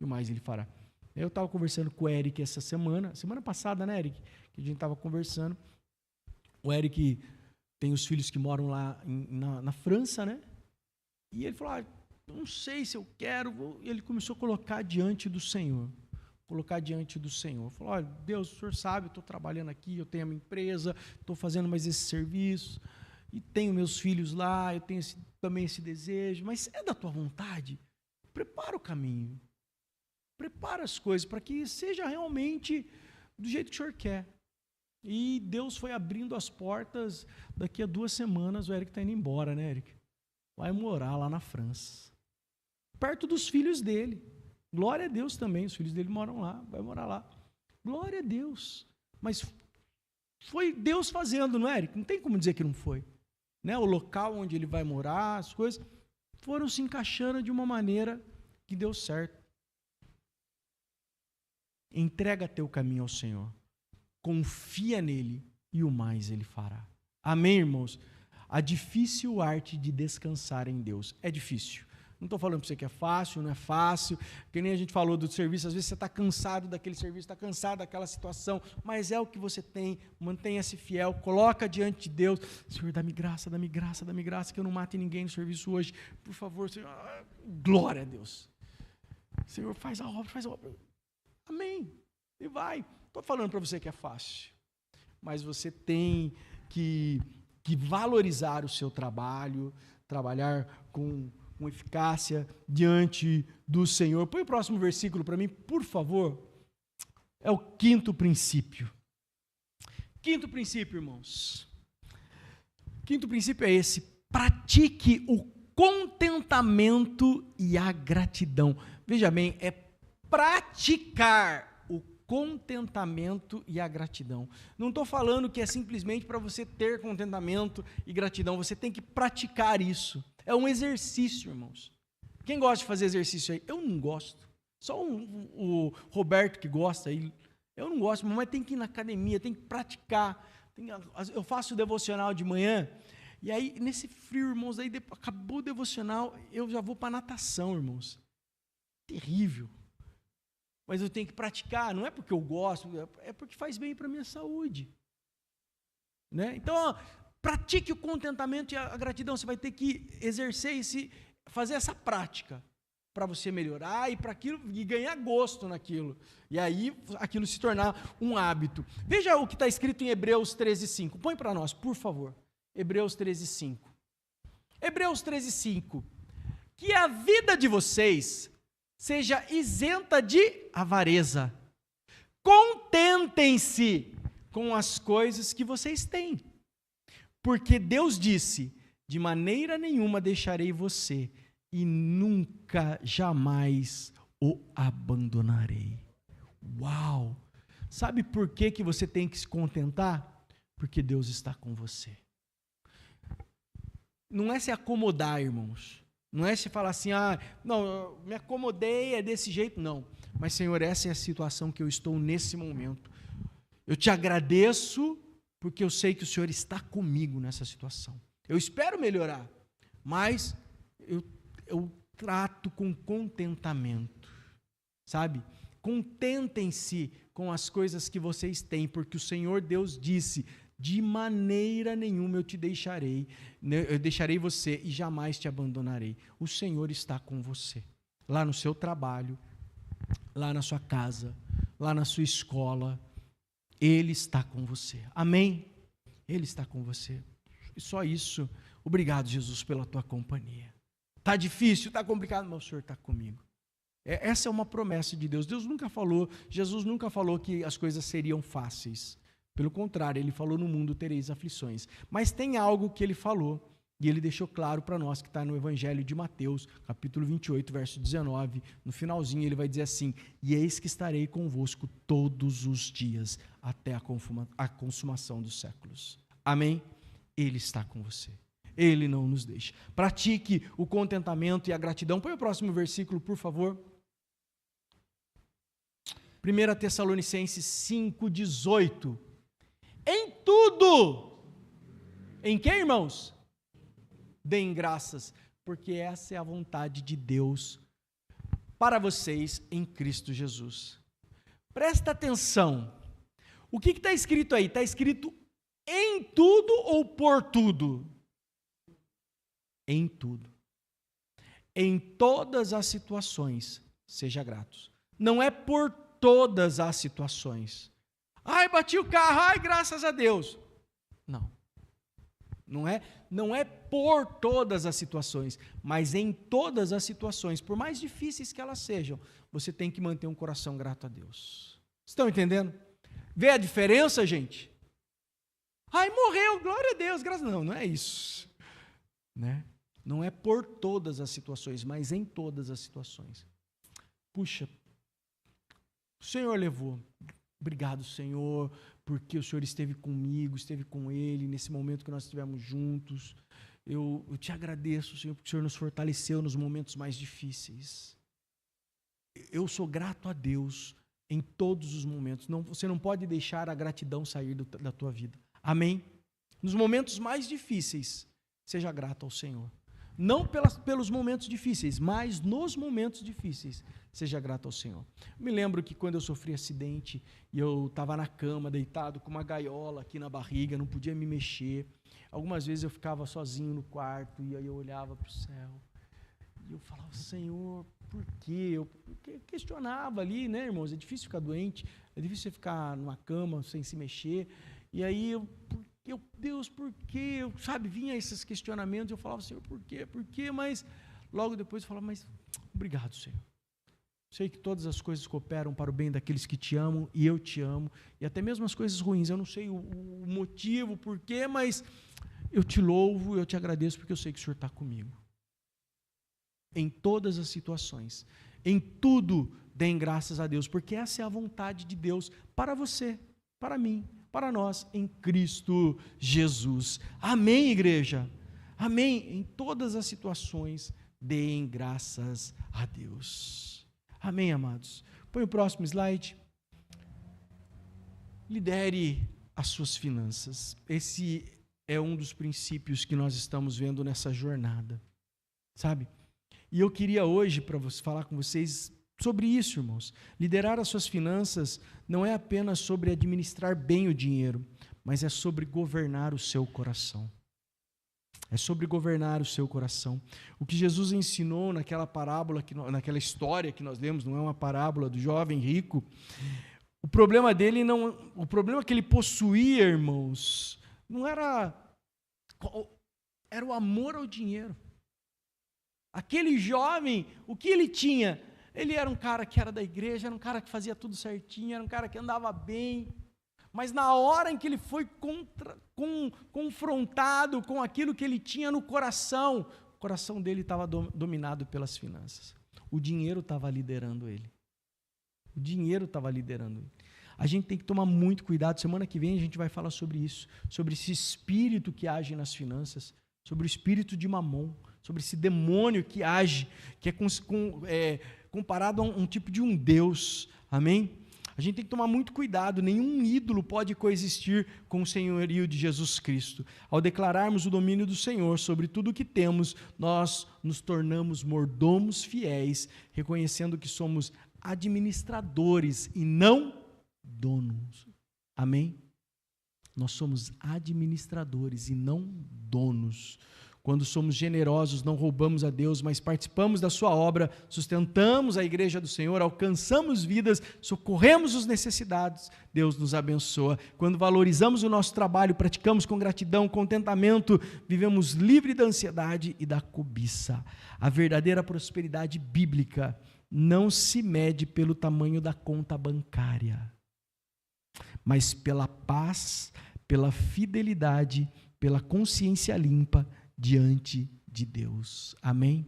A: E o mais ele fará. Eu estava conversando com o Eric essa semana passada, né, Eric? Que a gente estava conversando. O Eric tem os filhos que moram lá na França, né? E ele falou, não sei se eu quero. E ele começou a colocar diante do Senhor. Falou, olha, Deus, o Senhor sabe, eu estou trabalhando aqui, eu tenho a minha empresa, estou fazendo mais esse serviço, e tenho meus filhos lá, eu tenho também esse desejo, mas é da tua vontade? Prepara o caminho. Prepara as coisas para que seja realmente do jeito que o Senhor quer. E Deus foi abrindo as portas. Daqui a 2 semanas o Eric está indo embora, né, Eric? Vai morar lá na França. Perto dos filhos dele. Glória a Deus também, os filhos dele moram lá, vai morar lá. Glória a Deus. Mas foi Deus fazendo, não é, Eric? Não tem como dizer que não foi. Né? O local onde ele vai morar, as coisas foram se encaixando de uma maneira que deu certo. Entrega teu caminho ao Senhor. Confia nele e o mais ele fará. Amém, irmãos? A difícil arte de descansar em Deus. É difícil. Não estou falando para você que é fácil, não é fácil. Que nem a gente falou do serviço. Às vezes você está cansado daquele serviço, está cansado daquela situação. Mas é o que você tem. Mantenha-se fiel. Coloca diante de Deus. Senhor, dá-me graça, dá-me graça, dá-me graça. Que eu não mate ninguém no serviço hoje. Por favor, Senhor. Glória a Deus. Senhor, faz a obra, faz a obra. Amém. E vai. Estou falando para você que é fácil, mas você tem que valorizar o seu trabalho, trabalhar com eficácia diante do Senhor. Põe o próximo versículo para mim, por favor. É o 5º princípio. 5º princípio, irmãos. 5º princípio é esse: pratique o contentamento e a gratidão. Veja bem, é praticar o contentamento e a gratidão. Não estou falando que é simplesmente para você ter contentamento e gratidão, você tem que praticar isso. É um exercício, irmãos. Quem gosta de fazer exercício aí? Eu não gosto. Só o Roberto que gosta aí. Eu não gosto, mas tem que ir na academia, tem que praticar. Eu faço o devocional de manhã, e aí nesse frio, irmãos, aí acabou o devocional, eu já vou para natação, irmãos. Terrível. Mas eu tenho que praticar, não é porque eu gosto, é porque faz bem para a minha saúde. Né? Então, pratique o contentamento e a gratidão. Você vai ter que exercer fazer essa prática para você melhorar e ganhar gosto naquilo. E aí, aquilo se tornar um hábito. Veja o que está escrito em Hebreus 13:5. Põe para nós, por favor. Hebreus 13:5. Hebreus 13:5. Que a vida de vocês seja isenta de avareza. Contentem-se com as coisas que vocês têm. Porque Deus disse, de maneira nenhuma deixarei você e nunca, jamais o abandonarei. Uau! Sabe por que você tem que se contentar? Porque Deus está com você. Não é se acomodar, irmãos. Não é se falar assim, não, eu me acomodei, é desse jeito. Não. Mas, Senhor, essa é a situação que eu estou nesse momento. Eu te agradeço porque eu sei que o Senhor está comigo nessa situação. Eu espero melhorar, mas eu trato com contentamento, sabe? Contentem-se com as coisas que vocês têm, porque o Senhor Deus disse, de maneira nenhuma eu deixarei você e jamais te abandonarei. O Senhor está com você, lá no seu trabalho, lá na sua casa, lá na sua escola. Ele está com você. Amém? Ele está com você. E só isso. Obrigado, Jesus, pela tua companhia. Está difícil, está complicado, mas o Senhor está comigo. Essa é uma promessa de Deus. Jesus nunca falou que as coisas seriam fáceis. Pelo contrário, ele falou: no mundo tereis aflições. Mas tem algo que ele falou, e ele deixou claro para nós, que está no Evangelho de Mateus, capítulo 28, verso 19. No finalzinho ele vai dizer assim: e eis que estarei convosco todos os dias, até a consumação dos séculos. Amém? Ele está com você. Ele não nos deixa. Pratique o contentamento e a gratidão. Põe o próximo versículo, por favor. 1 Tessalonicenses 5,18. Em tudo. Em que, irmãos? Deem graças, porque essa é a vontade de Deus para vocês em Cristo Jesus. Presta atenção. O que está escrito aí? Está escrito em tudo ou por tudo? Em tudo. Em todas as situações, seja gratos. Não é por todas as situações. Ai, bati o carro, ai, graças a Deus. Não. Não é por todas as situações, mas em todas as situações, por mais difíceis que elas sejam, você tem que manter um coração grato a Deus. Estão entendendo? Vê a diferença, gente? Ai, morreu, glória a Deus, graças a Deus. Não é isso. Né? Não é por todas as situações, mas em todas as situações. Puxa, o Senhor levou. Obrigado, Senhor, porque o Senhor esteve comigo, esteve com Ele, nesse momento que nós estivemos juntos. Eu te agradeço, Senhor, porque o Senhor nos fortaleceu nos momentos mais difíceis. Eu sou grato a Deus em todos os momentos. Você não pode deixar a gratidão sair da tua vida. Amém? Nos momentos mais difíceis, seja grato ao Senhor. Não pelos momentos difíceis, mas nos momentos difíceis, seja grato ao Senhor. Eu me lembro que quando eu sofri acidente, e eu estava na cama, deitado, com uma gaiola aqui na barriga, não podia me mexer. Algumas vezes eu ficava sozinho no quarto, e aí eu olhava para o céu, e eu falava: Senhor, por quê? Eu questionava ali, né, irmãos? É difícil ficar doente, é difícil você ficar numa cama sem se mexer. E aí Deus, por quê? Vinha esses questionamentos, eu falava: Senhor, por quê? Por quê? Mas logo depois eu falava: mas obrigado, Senhor. Sei que todas as coisas cooperam para o bem daqueles que te amam, e eu te amo, e até mesmo as coisas ruins, eu não sei o motivo, o porquê, mas eu te louvo, eu te agradeço, porque eu sei que o Senhor está comigo. Em todas as situações, em tudo, deem graças a Deus, porque essa é a vontade de Deus para você, para mim, para nós, em Cristo Jesus. Amém, igreja? Amém? Em todas as situações, deem graças a Deus. Amém, amados? Põe o próximo slide. Lidere as suas finanças. Esse é um dos princípios que nós estamos vendo nessa jornada, sabe? E eu queria hoje falar com vocês sobre isso, irmãos. Liderar as suas finanças não é apenas sobre administrar bem o dinheiro, mas é sobre governar o seu coração. É sobre governar o seu coração. O que Jesus ensinou naquela parábola, naquela história que nós lemos, não é uma parábola do jovem rico. O problema que ele possuía, irmãos, não era o amor ao dinheiro. Aquele jovem, o que ele tinha? Ele era um cara que era da igreja, era um cara que fazia tudo certinho, era um cara que andava bem. Mas na hora em que ele foi confrontado com aquilo que ele tinha no coração, o coração dele estava dominado pelas finanças. O dinheiro estava liderando ele. O dinheiro estava liderando ele. A gente tem que tomar muito cuidado. Semana que vem a gente vai falar sobre isso, sobre esse espírito que age nas finanças, sobre o espírito de Mamon, sobre esse demônio que age, que é comparado a um tipo de um Deus. Amém? A gente tem que tomar muito cuidado, nenhum ídolo pode coexistir com o senhorio de Jesus Cristo. Ao declararmos o domínio do Senhor sobre tudo o que temos, nós nos tornamos mordomos fiéis, reconhecendo que somos administradores e não donos. Amém? Nós somos administradores e não donos. Quando somos generosos, não roubamos a Deus, mas participamos da sua obra, sustentamos a igreja do Senhor, alcançamos vidas, socorremos os necessitados, Deus nos abençoa. Quando valorizamos o nosso trabalho, praticamos com gratidão, contentamento, vivemos livre da ansiedade e da cobiça. A verdadeira prosperidade bíblica não se mede pelo tamanho da conta bancária, mas pela paz, pela fidelidade, pela consciência limpa diante de Deus. Amém?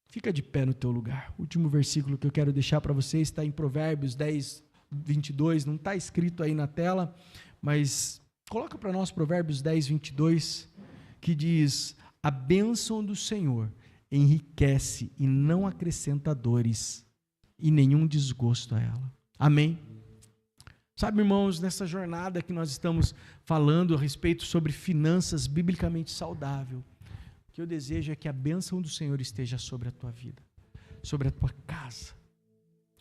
A: Fica de pé no teu lugar. O último versículo que eu quero deixar para você está em Provérbios 10, 22. Não está escrito aí na tela, mas coloca para nós Provérbios 10, 22, que diz: a bênção do Senhor enriquece e não acrescenta dores e nenhum desgosto a ela. Amém? Sabe, irmãos, nessa jornada que nós estamos falando a respeito sobre finanças biblicamente saudável, o que eu desejo é que a bênção do Senhor esteja sobre a tua vida, sobre a tua casa,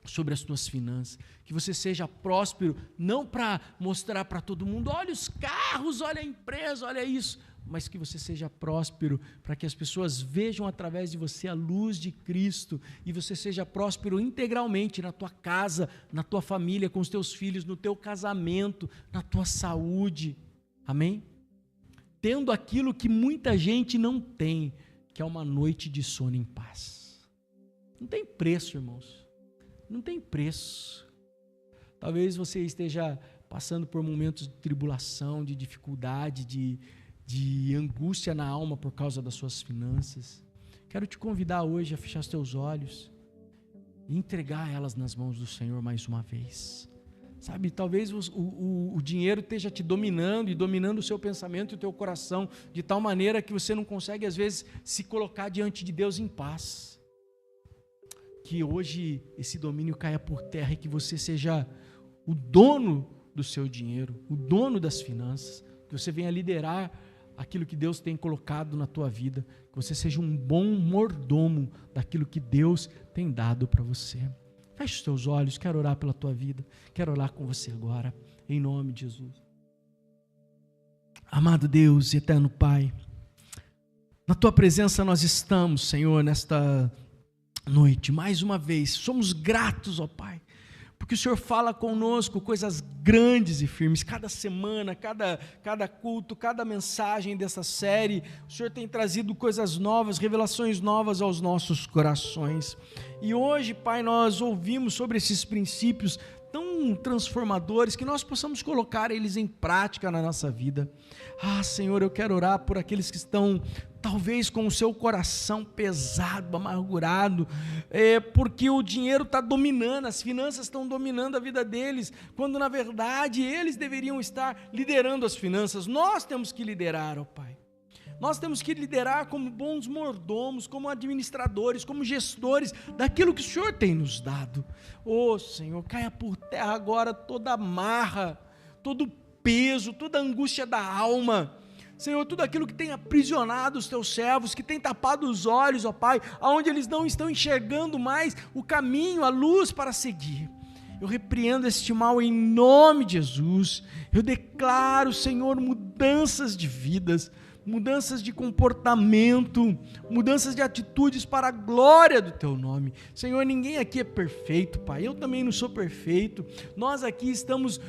A: sobre as tuas finanças, que você seja próspero, não para mostrar para todo mundo, olha os carros, olha a empresa, olha isso, mas que você seja próspero para que as pessoas vejam através de você a luz de Cristo e você seja próspero integralmente na tua casa, na tua família, com os teus filhos, no teu casamento, na tua saúde. Amém? Tendo aquilo que muita gente não tem, que é uma noite de sono em paz. Não tem preço, irmãos. Não tem preço. Talvez você esteja passando por momentos de tribulação, de dificuldade, de angústia na alma por causa das suas finanças. Quero te convidar hoje a fechar os teus olhos e entregar elas nas mãos do Senhor mais uma vez. Sabe, talvez o dinheiro esteja te dominando e dominando o seu pensamento e o teu coração de tal maneira que você não consegue às vezes se colocar diante de Deus em paz. Que hoje esse domínio caia por terra e que você seja o dono do seu dinheiro, o dono das finanças, que você venha liderar aquilo que Deus tem colocado na tua vida, que você seja um bom mordomo daquilo que Deus tem dado para você. Feche os teus olhos, quero orar pela tua vida, quero orar com você agora, em nome de Jesus. Amado Deus e eterno Pai, na tua presença nós estamos, Senhor, nesta noite, mais uma vez, somos gratos, ó Pai, porque o Senhor fala conosco coisas grandes e firmes, cada semana, cada culto, cada mensagem dessa série, o Senhor tem trazido coisas novas, revelações novas aos nossos corações, e hoje, Pai, nós ouvimos sobre esses princípios tão transformadores, que nós possamos colocar eles em prática na nossa vida. Senhor, eu quero orar por aqueles que estão talvez com o seu coração pesado, amargurado, porque o dinheiro está dominando, as finanças estão dominando a vida deles, quando na verdade eles deveriam estar liderando as finanças. Nós temos que liderar, ó Pai. Nós temos que liderar como bons mordomos, como administradores, como gestores daquilo que o Senhor tem nos dado. Senhor, caia por terra agora toda amarra, todo peso, toda angústia da alma. Senhor, tudo aquilo que tem aprisionado os teus servos, que tem tapado os olhos, ó Pai, aonde eles não estão enxergando mais o caminho, a luz para seguir. Eu repreendo este mal em nome de Jesus. Eu declaro, Senhor, mudanças de vidas, mudanças de comportamento, mudanças de atitudes para a glória do Teu nome. Senhor, ninguém aqui é perfeito, Pai, eu também não sou perfeito, nós aqui estamos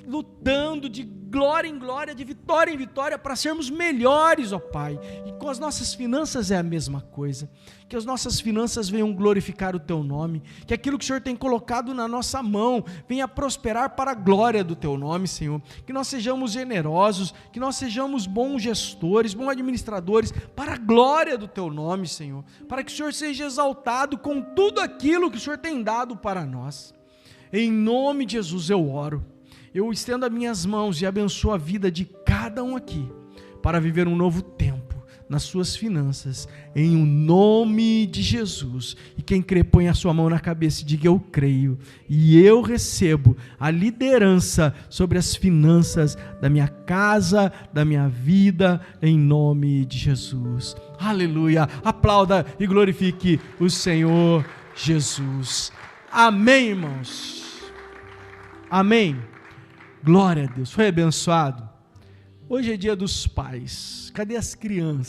A: lutando de glória em glória, de vitória em vitória, para sermos melhores, ó Pai, e com as nossas finanças é a mesma coisa, que as nossas finanças venham glorificar o Teu nome, que aquilo que o Senhor tem colocado na nossa mão, venha prosperar para a glória do Teu nome, Senhor, que nós sejamos generosos, que nós sejamos bons gestores, bons administradores, para a glória do Teu nome, Senhor, para que o Senhor seja exaltado com tudo aquilo que o Senhor tem dado para nós. Em nome de Jesus eu oro. Eu estendo as minhas mãos e abençoo a vida de cada um aqui, para viver um novo tempo nas suas finanças, em o nome de Jesus. E quem crê, põe a sua mão na cabeça e diga: eu creio, e eu recebo a liderança sobre as finanças da minha casa, da minha vida, em nome de Jesus. Aleluia! Aplauda e glorifique o Senhor Jesus. Amém, irmãos? Amém. Glória a Deus, foi abençoado? Hoje é dia dos pais, cadê as crianças?